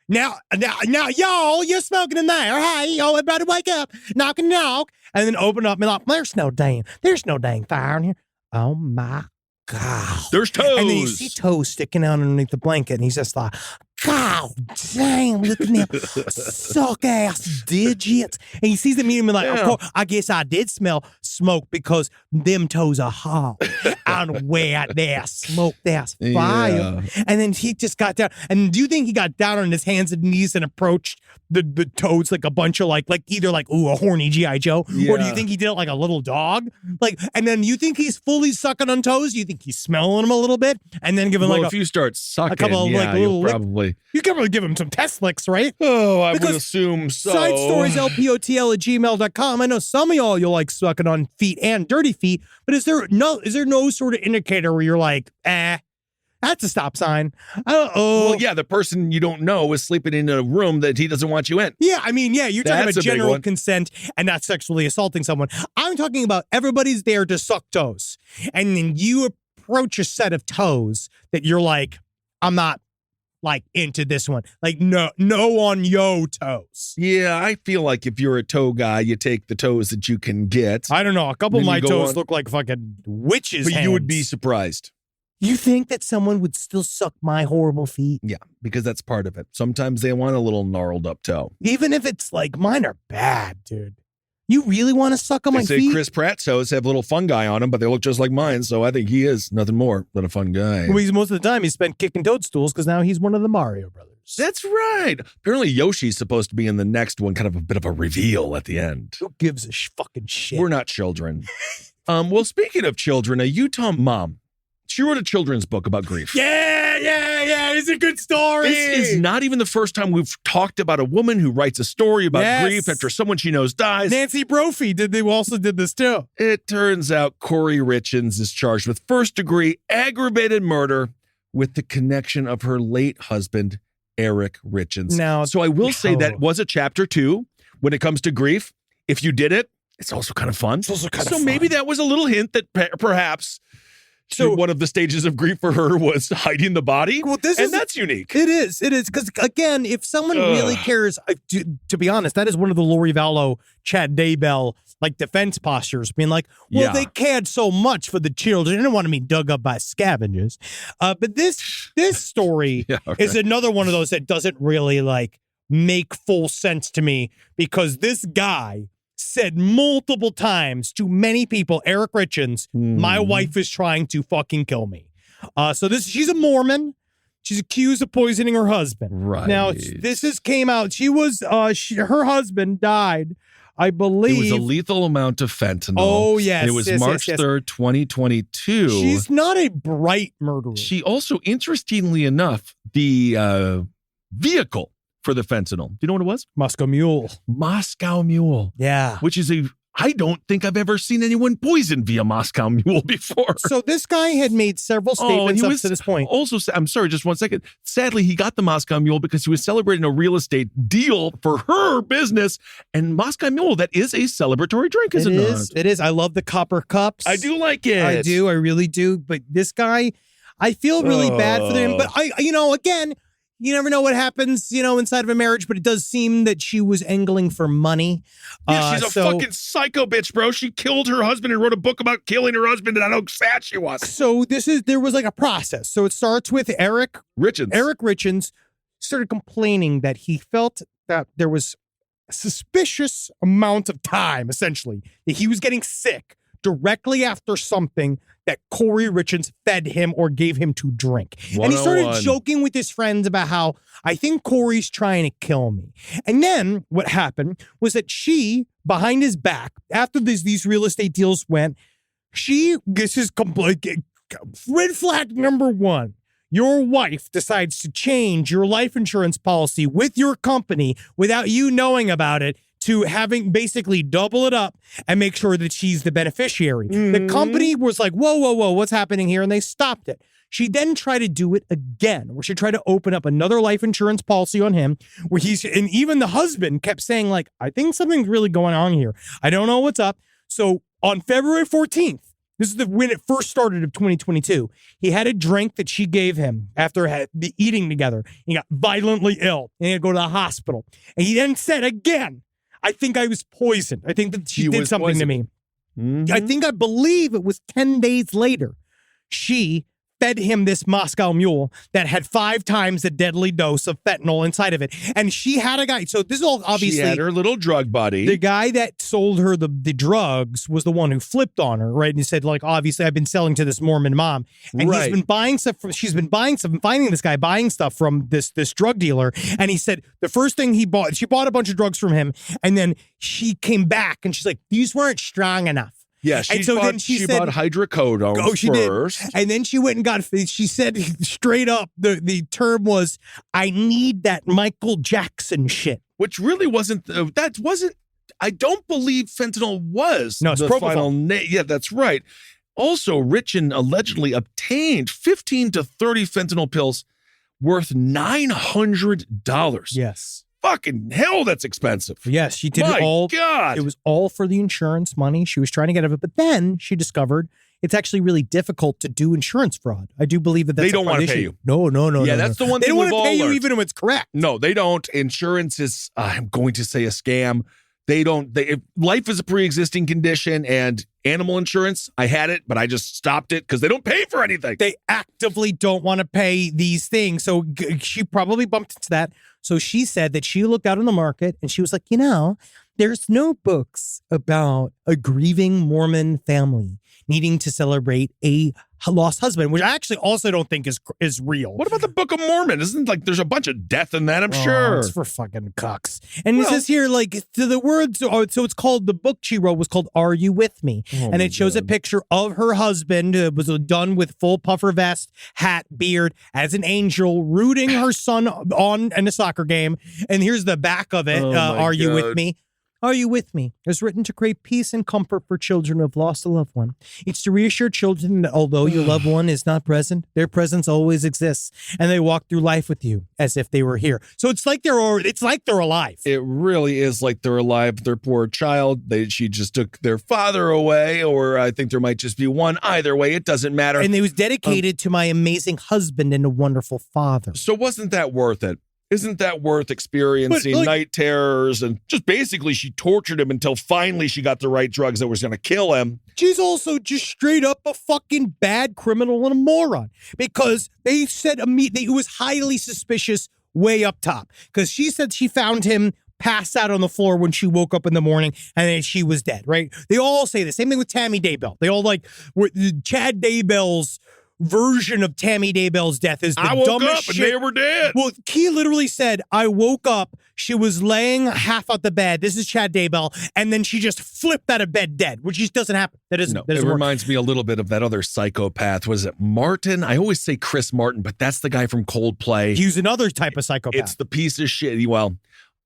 now, y'all, you're smoking in there. Hey, y'all, everybody wake up, knock and knock. And then open up and like, there's no dang fire in here. Oh my God. There's toes. And then you see toes sticking out underneath the blanket, and he's just like, God damn, look at them suck ass digits. And he sees them eating, like, of course, I guess I did smell smoke because them toes are hot and wet. There's smoke, there's fire. Yeah. And then he just got down. And do you think he got down on his hands and knees and approached the toads like a bunch of either a horny G.I. Joe? Yeah. Or do you think he did it like a little dog? And then you think he's fully sucking on toes? You think he's smelling them a little bit? And then giving if you start sucking, a couple of you'll probably Exactly. You can really give him some test licks, right? Oh, I would Because assume so. Side stories, lpotl@gmail.com. I know some of y'all, you'll like sucking on feet and dirty feet, but is there no sort of indicator where you're like, that's a stop sign? Well, yeah, the person you don't know is sleeping in a room that he doesn't want you in. Yeah, I mean, yeah, you're talking That's about a big general one. consent and not sexually assaulting someone. I'm talking about everybody's there to suck toes. And then you approach a set of toes that you're like, I'm not like into this one. Like, no on yo toes. Yeah, I feel like if you're a toe guy, you take the toes that you can get. I don't know. A couple of Then my you go toes on- look like fucking witches' But you would hands. be surprised. You think that someone would still suck my horrible feet? Yeah, because that's part of it. Sometimes they want a little gnarled up toe. Even if it's like, mine are bad, dude. You really want to suck on They my say feet? Chris Pratt's toes have little fungi on them, but they look just like mine, so I think he is nothing more than a fun guy. Well, most of the time he spent kicking toadstools because now he's one of the Mario brothers. That's right. Apparently Yoshi's supposed to be in the next one, kind of a bit of a reveal at the end. Who gives a fucking shit? We're not children. Well, speaking of children, a Utah mom, she wrote a children's book about grief. Yeah. It's a good story. This is not even the first time we've talked about a woman who writes a story about Yes. grief after someone she knows dies. Nancy Brophy also did this too. It turns out Corey Richens is charged with first-degree aggravated murder with the connection of her late husband, Eric Richens. Now, so I will say that was a chapter 2 when it comes to grief. If you did it, it's also kind of fun. It's also kind of so fun. maybe that was a little hint that perhaps one of the stages of grief for her was hiding the body. Well, that's unique. It is. Because, again, if someone really cares, to be honest, that is one of the Lori Vallow, Chad Daybell, like defense postures, being like, well, Yeah. they cared so much for the children. They didn't want to be dug up by scavengers. But this story Yeah, okay. is another one of those that doesn't really like make full sense to me, because this guy said multiple times to many people, Eric Richens, my wife is trying to fucking kill me. She's a Mormon. She's accused of poisoning her husband. Right. Now, came out. She was, her husband died, I believe. It was a lethal amount of fentanyl. Oh, yes. And it was yes, March yes, yes. 3rd, 2022. She's not a bright murderer. She also, interestingly enough, the vehicle for the fentanyl, do you know what it was? Moscow Mule. Moscow Mule. Yeah. Which is I don't think I've ever seen anyone poisoned via Moscow Mule before. So this guy had made several statements up to this point. Also, I'm sorry, just 1 second. Sadly, he got the Moscow Mule because he was celebrating a real estate deal for her business. And Moscow Mule, that is a celebratory drink, is it not? It is. I love the copper cups. I do like it. I do. I really do. But this guy, I feel really bad for him. But again, you never know what happens, inside of a marriage, but it does seem that she was angling for money. Yeah, she's a fucking psycho bitch, bro. She killed her husband and wrote a book about killing her husband, and I know how sad she was. So there was like a process. So it starts with Eric Richens. Eric Richens started complaining that he felt that there was a suspicious amount of time, essentially, that he was getting sick directly after something that Corey Richens fed him or gave him to drink. And he started 101. joking with his friends about how, I think Corey's trying to kill me. And then what happened was that she, behind his back, after these real estate deals went, this is red flag number 1. Your wife decides to change your life insurance policy with your company without you knowing about it, to having basically double it up and make sure that she's the beneficiary. The company was like, whoa, what's happening here? And they stopped it. She then tried to do it again, where she tried to open up another life insurance policy on him, and even the husband kept saying, like, I think something's really going on here. I don't know what's up. So on February 14th, this is when it first started of 2022, he had a drink that she gave him after the eating together. He got violently ill and he had to go to the hospital. And he then said again, I think I was poisoned. I think that she did something to me. I believe it was 10 days later, she fed him this Moscow Mule that had 5 times the deadly dose of fentanyl inside of it. And she had a guy. So this is all obviously. She had her little drug buddy. The guy that sold her the drugs was the one who flipped on her, right? And he said, like, obviously I've been selling to this Mormon mom. And he's been buying stuff she's been buying stuff and finding this guy buying stuff from this drug dealer. And he said the first thing she bought a bunch of drugs from him. And then she came back and she's like, these weren't strong enough. Yeah, she bought hydrocodone first. Did. And then she went and got, she said straight up, the term was, I need that Michael Jackson shit. Which really wasn't, I don't believe fentanyl was it's the propofol. final name. Yeah, that's right. Also, Richin allegedly obtained 15 to 30 fentanyl pills worth $900. Yes. Fucking hell, that's expensive. Yes, she did it all. God. It was all for the insurance money. She was trying to get out of it. But then she discovered it's actually really difficult to do insurance fraud. I do believe that that's they don't want to pay you. No. Yeah, that's the one they thing don't want we've to pay all you learned. even if it's correct. No, they don't. Insurance is, I'm going to say, a scam. If life is a pre-existing condition, and animal insurance, I had it, but I just stopped it because they don't pay for anything. They actively don't want to pay these things. So she probably bumped into that. So she said that she looked out on the market and she was like, there's no books about a grieving Mormon family needing to celebrate a lost husband, which I actually also don't think is real. What about the Book of Mormon? Isn't there's a bunch of death in that, I'm sure. It's for fucking cucks. And it says here, the words are, so it's called, the book she wrote was called Are You With Me? And it shows a picture of her husband. It was done with full puffer vest, hat, beard, as an angel, rooting her son on in a soccer game. And here's the back of it. Are you with me? Are You With Me? It was written to create peace and comfort for children who have lost a loved one. It's to reassure children that although your loved one is not present, their presence always exists, and they walk through life with you as if they were here. So it's like they're alive. It really is like they're alive. Their poor child. She just took their father away, or I think there might just be one. Either way, it doesn't matter. And it was dedicated to my amazing husband and a wonderful father. So wasn't that worth it? Isn't that worth experiencing night terrors? And just basically she tortured him until finally she got the right drugs that was going to kill him. She's also just straight up a fucking bad criminal and a moron, because they said it was highly suspicious way up top, because she said she found him passed out on the floor when she woke up in the morning and then she was dead, right? They all say the same thing with Tammy Daybell. They all Chad Daybell's version of Tammy Daybell's death is the dumbest I woke up shit. And they were dead. Well, he literally said, I woke up, she was laying half out the bed. This is Chad Daybell. And then she just flipped out of bed dead, which just doesn't happen. That doesn't It work. reminds me a little bit of that other psychopath. Was it Martin? I always say Chris Martin, but that's the guy from Coldplay. He's another type of psychopath. It's the piece of shit. Well,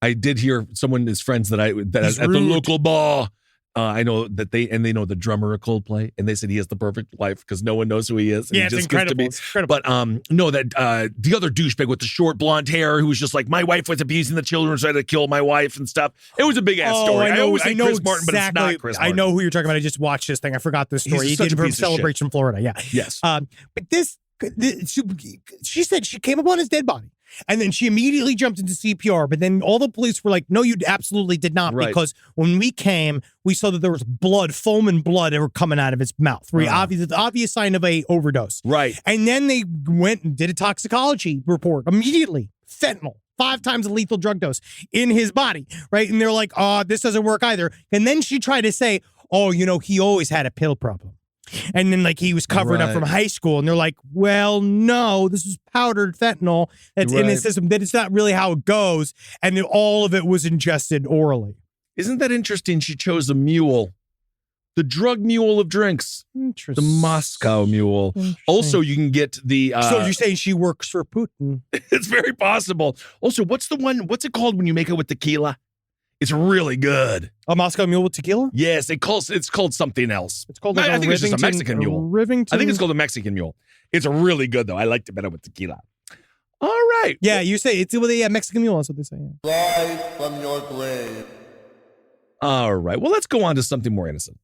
I did hear someone, his friends that at the local bar. I know that they know the drummer of Coldplay, and they said he has the perfect life because no one knows who he is. And Yeah, he it's just incredible. Gets to be, It's incredible. But no, that the other douchebag with the short blonde hair who was just like, my wife was abusing the children, so I had to kill my wife and stuff. It was a big ass story. I know Chris Martin, but it's not Chris Martin. I know who you're talking about. I just watched this thing. I forgot this story. He such did a it from piece of shit. Celebration, Florida. Yeah. Yes. But she said she came upon his dead body. And then she immediately jumped into CPR. But then all the police were like, no, you absolutely did not. Right. Because when we came, we saw that there was blood, foam and blood that were coming out of his mouth. Obvious sign of a overdose. Right. And then they went and did a toxicology report immediately. Fentanyl. 5 times a lethal drug dose in his body. Right. And they're like, this doesn't work either. And then she tried to say, he always had a pill problem. And then he was covered up from high school, and they're like, well, no, this is powdered fentanyl that's in his system. That it's not really how it goes. And then all of it was ingested orally. Isn't that interesting? She chose a mule, the drug mule of drinks, Interesting. the Moscow mule. Also, you can get the. So you're saying she works for Putin? It's very possible. Also, what's it called when you make it with tequila? It's really good. A Moscow Mule with tequila? Yes, it's called something else. It's called I think it's just a Mexican mule. Rivington. I think it's called a Mexican mule. It's really good though. I liked it better with tequila. All right. Yeah, you say it's Mexican Mule. That's what they say. Yeah. Rise from your grave. All right. Well, let's go on to something more innocent.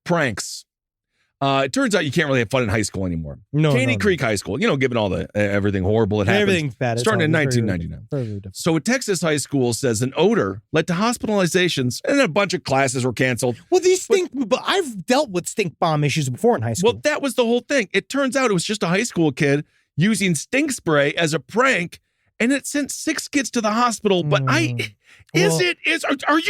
Pranks. It turns out you can't really have fun in high school anymore. Caney Creek High School, given all the everything horrible that happened. Everything's bad. Starting in 1999. Very So a Texas high school says an odor led to hospitalizations and a bunch of classes were canceled. Well, but I've dealt with stink bomb issues before in high school. Well, that was the whole thing. It turns out it was just a high school kid using stink spray as a prank, and it sent 6 kids to the hospital. But are you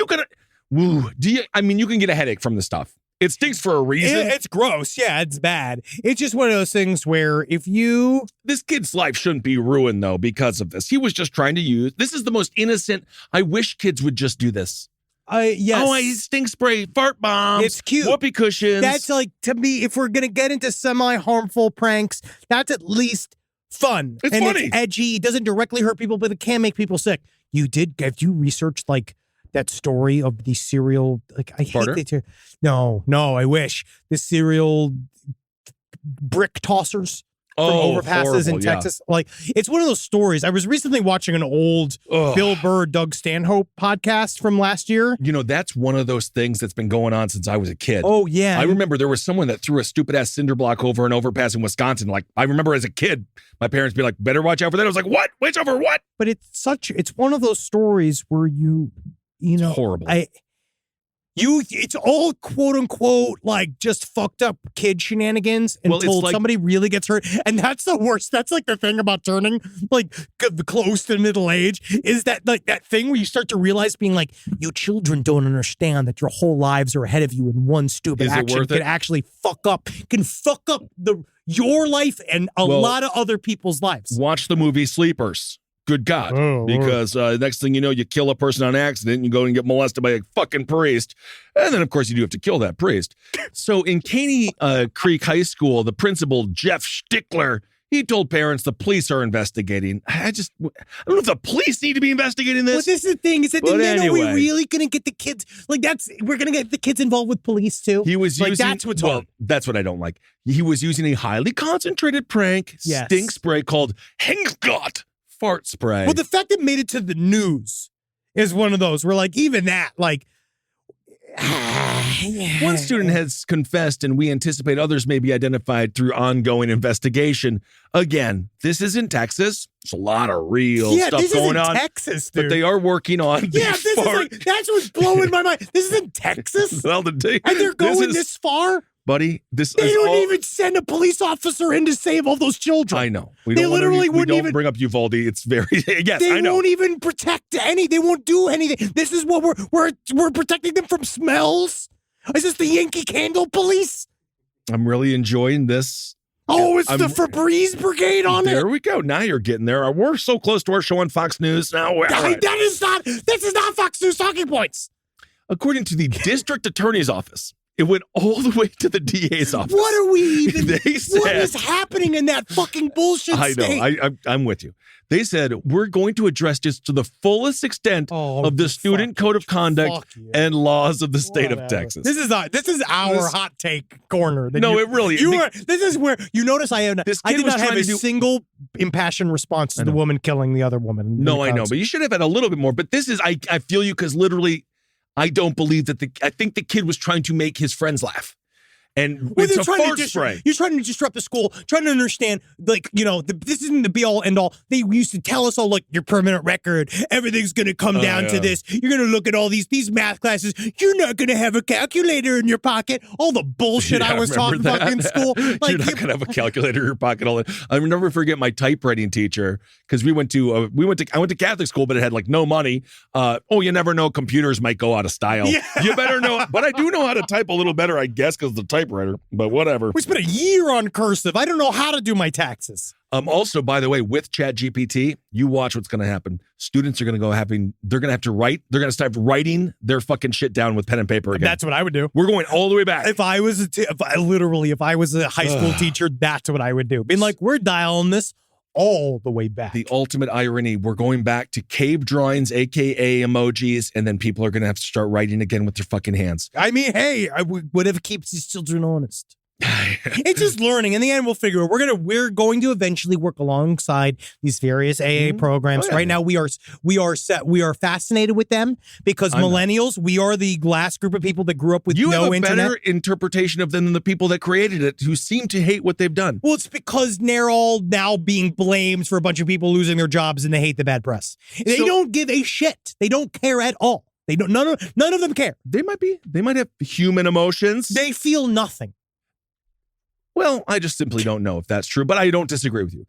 gonna? Woo. You can get a headache from the stuff. It stinks for a reason. It's gross. Yeah, it's bad. It's just one of those things where this kid's life shouldn't be ruined, though, because of this. He was just trying to use. This is the most innocent. I wish kids would just do this. Yes. Oh, I stink spray, fart bombs. It's cute. Whoopee cushions. That's like, to me, if we're going to get into semi-harmful pranks, that's at least fun. It's and funny. It's edgy. It doesn't directly hurt people, but it can make people sick. Have you researched like that story of the serial, like I Farter? hate it. No, I wish. The serial brick tossers from overpasses in horrible, yeah. Texas. Like, it's one of those stories. I was recently watching an old Bill Burr, Doug Stanhope podcast from last year. You know, that's one of those things that's been going on since I was a kid. Oh, yeah. I remember there was someone that threw a stupid ass cinder block over an overpass in Wisconsin. Like, I remember as a kid, my parents be like, better watch out for that. I was like, what? Watch over what? But it's one of those stories where you know, Horrible. It's all quote unquote like just fucked up kid shenanigans until somebody really gets hurt. And that's the worst. That's like the thing about turning like close to middle age is that like that thing where you start to realize being like, you children don't understand that your whole lives are ahead of you and one stupid action can actually fuck up your life and a lot of other people's lives. Watch the movie Sleepers. Good God. Because next thing you know, you kill a person on accident and you go and get molested by a fucking priest. And then, of course, you do have to kill that priest. So in Caney Creek High School, the principal, Jeff Stickler, he told parents the police are investigating. I don't know if the police need to be investigating this. Well, this is the thing. Is that are we really going to get the kids? Like, we're going to get the kids involved with police, too? He was using, that's what's hard. That's what I don't like. He was using a highly concentrated prank stink spray called Hengstgott. Fart spray. Well, the fact that it made it to the news is one of those where, like, even that, like, one student has confessed, and we anticipate others may be identified through ongoing investigation. Again, this isn't Texas. There's a lot of real stuff going on. Texas, dude. But they are working on this is like, that's what's blowing my mind. This isn't Texas. Well, and they're going this far. Buddy, they don't even send a police officer in to save all those children. I know. We don't bring up Uvalde. It's very yes. They I know. won't even protect any. They won't do anything. This is what we're protecting them from smells. Is this the Yankee Candle Police? I'm really enjoying this. Oh, it's the Febreze Brigade on There we go. Now you're getting there. We're so close to our show on Fox News now. This is not Fox News talking points. According to the district attorney's office, it went all the way to the DA's office. What are we even? They said, what is happening in that fucking bullshit state? I know. I'm with you. They said, we're going to address this to the fullest extent of the student code of conduct and laws of the state of Texas. This is our hot take corner. It really is. This is where you notice I did not have a single impassioned response to the woman killing the other woman. No, I know, but you should have had a little bit more. But this is, I feel you, because literally, I don't believe that I think the kid was trying to make his friends laugh. And it's a fart spray. You're trying to disrupt the school, trying to understand, like, you know, this isn't the be-all, end-all. They used to tell us all, like, your permanent record, everything's going to come down to this. You're going to look at all these math classes. You're not going to have a calculator in your pocket. All the bullshit I was taught in school. Like, you're not going to have a calculator in your pocket. All that. I will never forget my typewriting teacher, because I went to Catholic school, but it had, like, no money. You never know. Computers might go out of style. Yeah. You better know. But I do know how to type a little better, I guess, because the typewriter, but whatever. We spent a year on cursive. I don't know how to do my taxes. Also, by the way, with ChatGPT, you watch what's going to happen. Students are going to they're going to have to write. They're going to start writing their fucking shit down with pen and paper again. That's what I would do. We're going all the way back. If I was a high school teacher, that's what I would do. Being like, we're dialing this all the way back. The ultimate irony, we're going back to cave drawings, aka emojis, and then people are going to have to start writing again with their fucking hands. I mean, hey, whatever keeps these children honest. It's just learning. In the end, we'll figure it. We're going to eventually work alongside these various AA programs. Right now, we are fascinated with them because millennials, we are the last group of people that grew up with no internet. You have a better interpretation of them than the people that created it, who seem to hate what they've done. Well, it's because they're all now being blamed for a bunch of people losing their jobs, and they hate the bad press. They don't give a shit. They don't care at all. They don't. None of them care. They might have human emotions. They feel nothing. Well, I just simply don't know if that's true, but I don't disagree with you,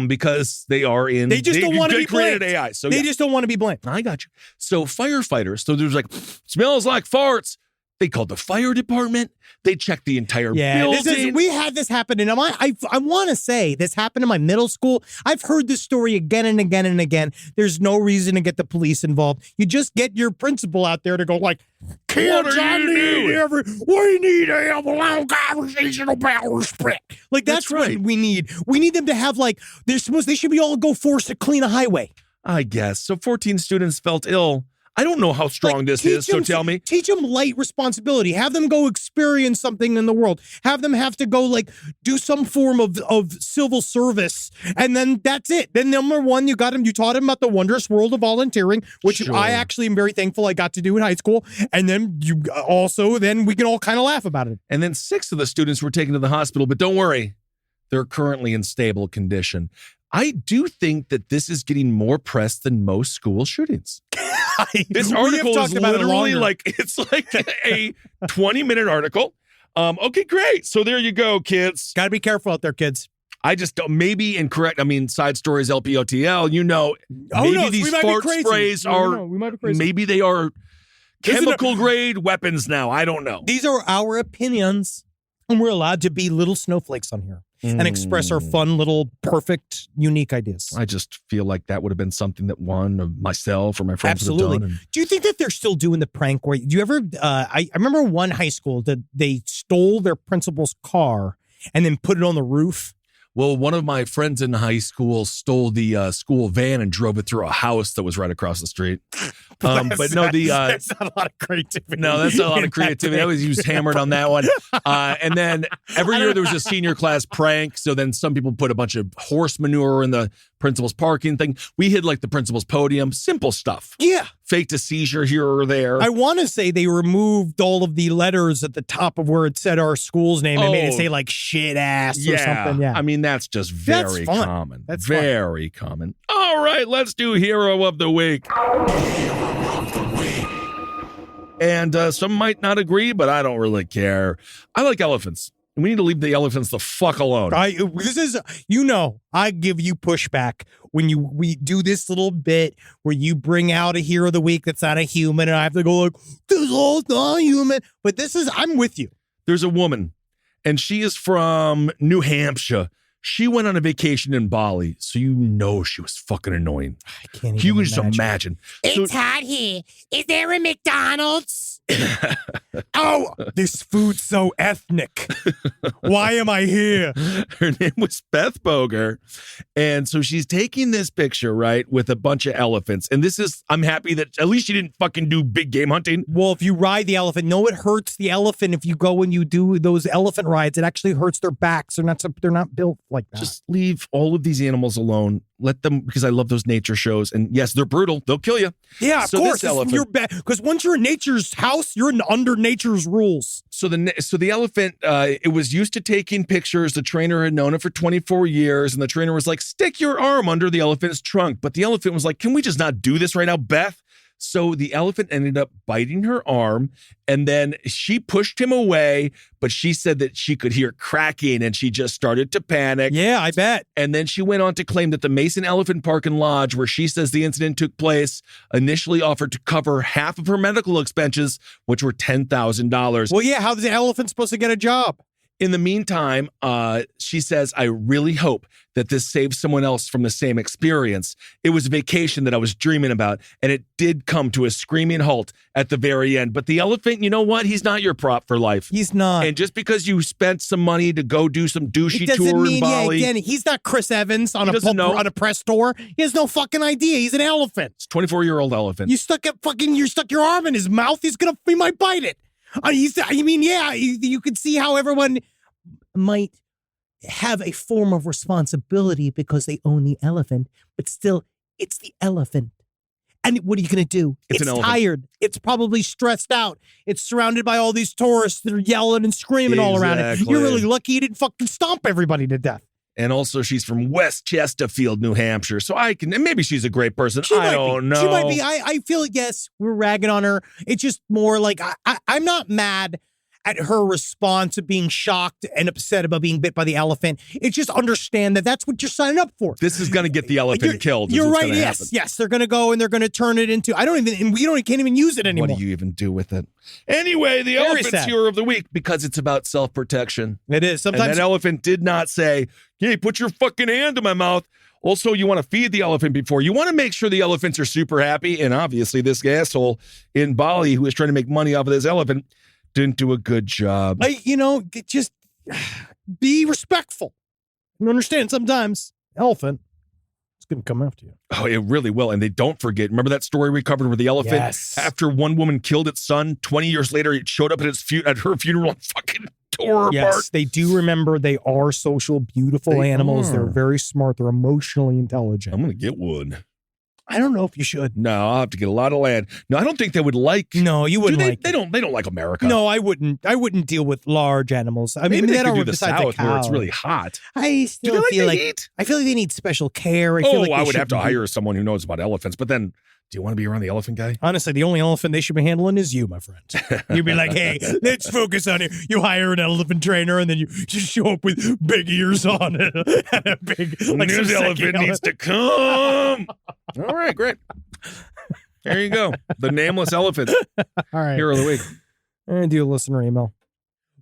because they are in. They just don't want to be blamed. AI, so they just don't want to be blamed. I got you. So firefighters. So there's like, smells like farts. They called the fire department. They checked the entire building. We had this happen, and I want to say this happened in my middle school. I've heard this story again and again and again. There's no reason to get the police involved. You just get your principal out there to go like, kids, we need to have a long conversation about respect. Like that's right. What we need. We need them to have like they should be all go forced to clean a highway. I guess so. 14 students felt ill. I don't know how strong this is, so tell me. Teach them light responsibility. Have them go experience something in the world. Have them have to go, like, do some form of civil service, and then that's it. Then number one, you taught them about the wondrous world of volunteering, which I actually am very thankful I got to do in high school, and then then we can all kind of laugh about it. And then 6 of the students were taken to the hospital, but don't worry, they're currently in stable condition. I do think that this is getting more press than most school shootings. This article is literally it's like a 20-minute article. Okay, great. So there you go, kids. Got to be careful out there, kids. I just don't, maybe incorrect. I mean, side stories, LPOTL, maybe these fart sprays are, we might be crazy. Maybe they are chemical grade weapons now. I don't know. These are our opinions, and we're allowed to be little snowflakes on here. And express our fun, little, perfect, unique ideas. I just feel like that would have been something that one of myself or my friends would have done. Do you think that they're still doing the prank where, do you ever, I remember one high school that they stole their principal's car and then put it on the roof? Well, one of my friends in high school stole the school van and drove it through a house that was right across the street. But no, that's not a lot of creativity. No, that's not a lot of creativity. I was hammered on that one. And then every year there was a senior class prank. So then some people put a bunch of horse manure in the principal's parking thing. We hid like the principal's podium. Simple stuff. Yeah. Faked a seizure here or there. I want to say they removed all of the letters at the top of where it said our school's name and made it say like shit ass or something. Yeah. I mean, that's just very common. That's very common. All right, let's do Hero of the Week. And some might not agree, but I don't really care. I like elephants. We need to leave the elephants the fuck alone. I give you pushback when we do this little bit where you bring out a hero of the week that's not a human, and I have to go like, this is not human. But I'm with you. There's a woman, and she is from New Hampshire. She went on a vacation in Bali, so she was fucking annoying. I can't even imagine. It's hot here. Is there a McDonald's? Oh, this food's so ethnic. Why am I here? Her name was Beth Boger. And so she's taking this picture, right, with a bunch of elephants. And I'm happy that at least she didn't fucking do big game hunting. Well, if you ride the elephant, it hurts the elephant. If you go and you do those elephant rides, it actually hurts their backs. They're not built like that. Just leave all of these animals alone. Let them, because I love those nature shows. And yes, they're brutal. They'll kill you. Yeah, of course. Because once you're in nature's house, you're under nature's rules. So the elephant, it was used to taking pictures. The trainer had known it for 24 years. And the trainer was like, stick your arm under the elephant's trunk. But the elephant was like, can we just not do this right now, Beth? So the elephant ended up biting her arm, and then she pushed him away, but she said that she could hear cracking and she just started to panic. Yeah, I bet. And then she went on to claim that the Mason Elephant Park and Lodge, where she says the incident took place, initially offered to cover half of her medical expenses, which were $10,000. Well, yeah, how's the elephant supposed to get a job? In the meantime, she says, I really hope that this saves someone else from the same experience. It was a vacation that I was dreaming about, and it did come to a screaming halt at the very end. But the elephant, you know what? He's not your prop for life. He's not. And just because you spent some money to go do some douchey tour in Bali. Yeah, again, he's not Chris Evans on a press tour. He has no fucking idea. He's an elephant. It's a 24-year-old elephant. You stuck your arm in his mouth. He might bite it. You could see how everyone might have a form of responsibility because they own the elephant, but still, it's the elephant. And what are you going to do? It's tired. It's probably stressed out. It's surrounded by all these tourists that are yelling and screaming all around it. You're really lucky you didn't fucking stomp everybody to death. And also, she's from West Chesterfield, New Hampshire. So and maybe she's a great person. I don't know. She might be. I feel, yes, we're ragging on her. It's just more like, I'm not mad at her response of being shocked and upset about being bit by the elephant. It's just understand that that's what you're signing up for. This is going to get the elephant killed. You're right. Yes. They're going to go and they're going to turn it into, can't even use it anymore. What do you even do with it? Anyway, the elephant's hero of the week because it's about self-protection. It is. Sometimes and that elephant did not say, hey, put your fucking hand in my mouth. Also, you want to feed the elephant before. You want to make sure the elephants are super happy. And obviously, this asshole in Bali who is trying to make money off of this elephant didn't do a good job. Just be respectful. You understand, sometimes elephant is going to come after you. Oh, it really will. And they don't forget. Remember that story we covered where the elephant, after one woman killed its son, 20 years later, it showed up at her funeral and fucking tore her apart. They do remember they are social, beautiful animals. They're very smart. They're emotionally intelligent. I'm going to get one. I don't know if you should. No, I'll have to get a lot of land. No, I don't think they would like. No, you wouldn't like. They don't like America. No, I wouldn't. I wouldn't deal with large animals. I mean, they that could are do the besides South a cow. where it's really hot. I still feel like I feel like they need special care. I would have to hire someone who knows about elephants. But then, do you want to be around the elephant guy? Honestly, the only elephant they should be handling is you, my friend. You'd be like, hey, let's focus on it. You hire an elephant trainer, and then you just show up with big ears on it. And a big, this elephant needs to come. All right, great. There you go. The nameless elephant. All right. Hero of the week. I'm going to do a listener email.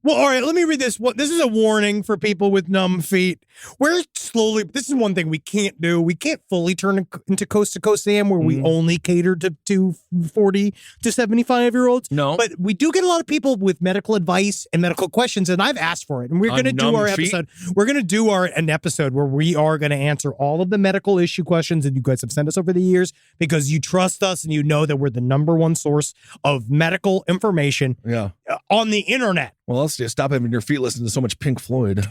Well, all right, let me read this. This is a warning for people with numb feet. This is one thing we can't do. We can't fully turn into Coast to Coast AM where we only cater to 40 to 75-year-olds. No. But we do get a lot of people with medical advice and medical questions, and I've asked for it. And we're going to do our episode. We're going to do an episode where we are going to answer all of the medical issue questions that you guys have sent us over the years because you trust us and you know that we're the number one source of medical information on the internet. Well, let's just stop having your feet listen to so much Pink Floyd.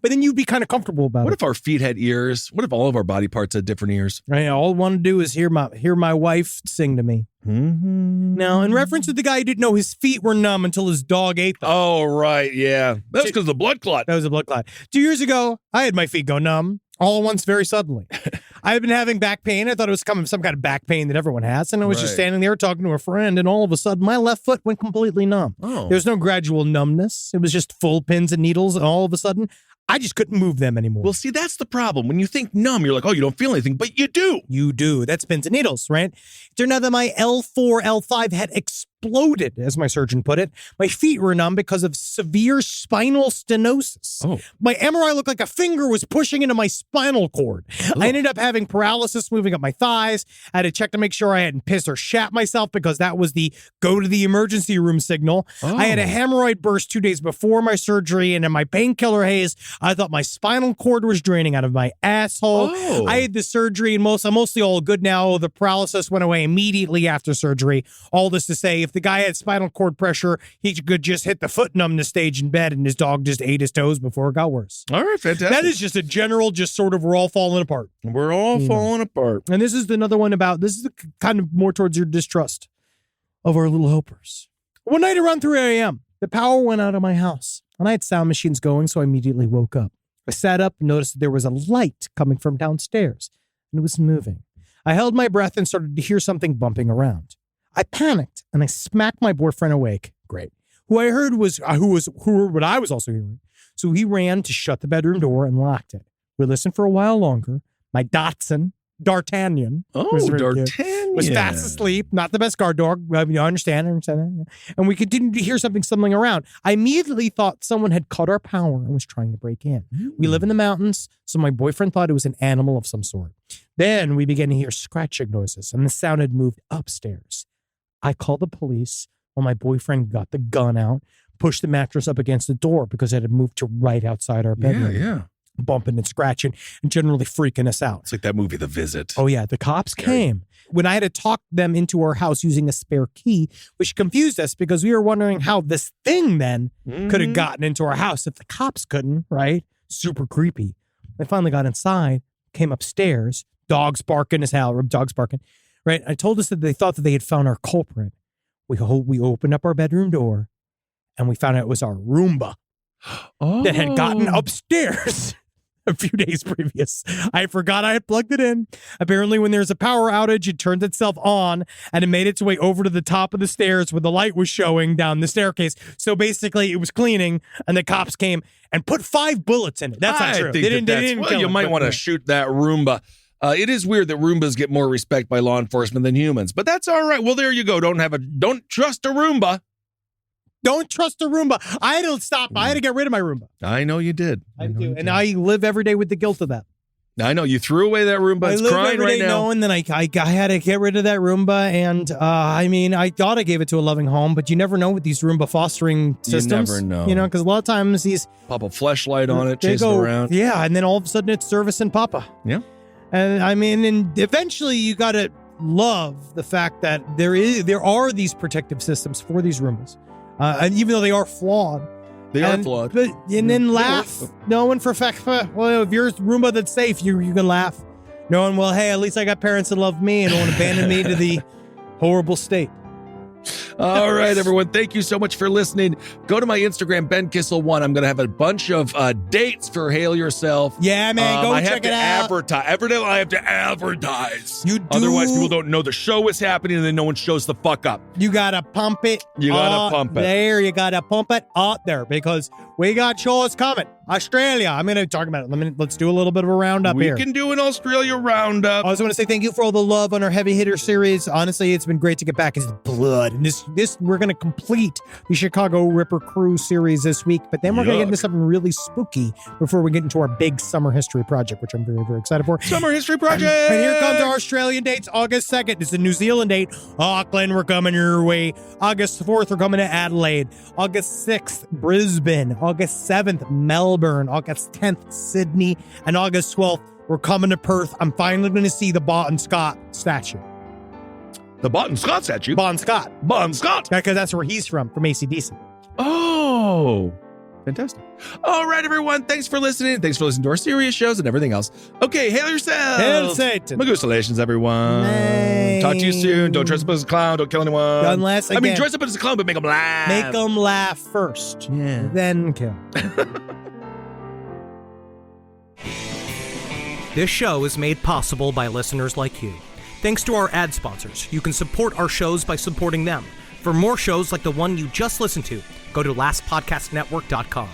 But then you'd be kind of comfortable about What it. if our feet had ears? What if all of our body parts had different ears? Right, all I want to do is hear my wife sing to me. Mm-hmm. Now, in reference to the guy who didn't know his feet were numb until his dog ate them. Oh, right, yeah. That was because of the blood clot. That was a blood clot. 2 years ago, I had my feet go numb all at once very suddenly. I had been having back pain. I thought it was coming from some kind of back pain that everyone has. And I was just standing there talking to a friend, and all of a sudden, my left foot went completely numb. Oh. There was no gradual numbness. It was just full pins and needles, and all of a sudden, I just couldn't move them anymore. Well, see, that's the problem. When you think numb, you're like, oh, you don't feel anything, but you do. You do. That's pins and needles, right? It turned out that my L4, L5 had exploded, as my surgeon put it. My feet were numb because of severe spinal stenosis. Oh. My MRI looked like a finger was pushing into my spinal cord. Oh. I ended up having paralysis moving up my thighs. I had to check to make sure I hadn't pissed or shat myself because that was the go to the emergency room signal. Oh. I had a hemorrhoid burst 2 days before my surgery, and in my painkiller haze, I thought my spinal cord was draining out of my asshole. Oh. I had the surgery, and I'm mostly all good now. The paralysis went away immediately after surgery. All this to say, if the guy had spinal cord pressure, he could just hit the foot numbness stage in bed, and his dog just ate his toes before it got worse. All right, fantastic. That is just a general, just sort of, we're all falling apart. We're all falling apart. And this is another one this is kind of more towards your distrust of our little helpers. One night around 3 a.m., the power went out of my house, and I had sound machines going, so I immediately woke up. I sat up and noticed that there was a light coming from downstairs, and it was moving. I held my breath and started to hear something bumping around. I panicked, and I smacked my boyfriend awake. Great. Who I heard was what I was also hearing. So he ran to shut the bedroom door and locked it. We listened for a while longer. My Dachshund, D'Artagnan, was fast asleep. Not the best guard dog. You understand that. And we continued to hear something around. I immediately thought someone had cut our power and was trying to break in. We live in the mountains, so my boyfriend thought it was an animal of some sort. Then we began to hear scratching noises, and the sound had moved upstairs. I called the police while my boyfriend got the gun out, pushed the mattress up against the door because it had moved to right outside our bedroom. Yeah. Bumping and scratching and generally freaking us out. It's like that movie, The Visit. Oh, yeah. The cops came. When I had to talk them into our house using a spare key, which confused us because we were wondering how this thing then could have gotten into our house if the cops couldn't, right? Super creepy. I finally got inside, came upstairs, dogs barking as hell, dogs barking, right? I told us that they thought that they had found our culprit. We opened up our bedroom door and we found out it was our Roomba that had gotten upstairs. a few days previous. I forgot I had plugged it in. Apparently, when there's a power outage, it turns itself on, and it made its way over to the top of the stairs where the light was showing down the staircase. So basically, it was cleaning, and the cops came and put 5 bullets in it. That's not true. They didn't well, kill you him, might but- want to shoot that Roomba. It is weird that Roombas get more respect by law enforcement than humans, but that's all right. Well, there you go. Don't trust a Roomba. Don't trust a Roomba. I had to stop. I had to get rid of my Roomba. I know you did. I do. And I live every day with the guilt of that. I know you threw away that Roomba. It's I live crying every right day now. knowing that I had to get rid of that Roomba. And I thought I gave it to a loving home, but you never know with these Roomba fostering systems. never know. You know, because a lot of times these Pop a fleshlight on it, they chase it around. Yeah, and then all of a sudden it's servicing Papa. Yeah. And and eventually you got to love the fact that there are these protective systems for these Roombas. And even though they are flawed. They are flawed. And then laugh, knowing for a fact, well, if you're Roomba that's safe, you can laugh. Knowing, well, hey, at least I got parents that love me and won't abandon me to the horrible state. All right, everyone. Thank you so much for listening. Go to my Instagram, Ben Kissel1. I'm going to have a bunch of dates for Hail Yourself. Yeah, man, go check it out. Advertise. Every day I have to advertise. You do. Otherwise, people don't know the show is happening and then no one shows the fuck up. You got to pump it. You got to pump it. There, you got to pump it out there because we got shows coming. Australia. I'm going to talk about it. Let's do a little bit of a roundup here. We can do an Australia roundup. I also want to say thank you for all the love on our Heavy Hitter series. Honestly, it's been great to get back into blood. And this we're going to complete the Chicago Ripper Crew series this week, but then we're going to get into something really spooky before we get into our big summer history project, which I'm very, very excited for. Summer history project. And here comes our Australian dates. August 2nd is the New Zealand date. Auckland, we're coming your way. August 4th, we're coming to Adelaide. August 6th, Brisbane. August 7th, Melbourne. August 10th, Sydney. And August 12th, we're coming to Perth. I'm finally going to see the Bon Scott statue. The Bon Scott statue? Bon Scott. Bon Scott. Because that's where he's from AC/DC. Oh, fantastic. All right, everyone. Thanks for listening. Thanks for listening to our serious shows and everything else. Okay, hail yourselves. Hail Satan. Magusalations, everyone. Nay. Talk to you soon. Don't dress up as a clown. Don't kill anyone. Unless, again, dress up as a clown, but make them laugh. make them laugh first. Yeah. Then kill. This show is made possible by listeners like you. Thanks to our ad sponsors, you can support our shows by supporting them. For more shows like the one you just listened to, go to lastpodcastnetwork.com.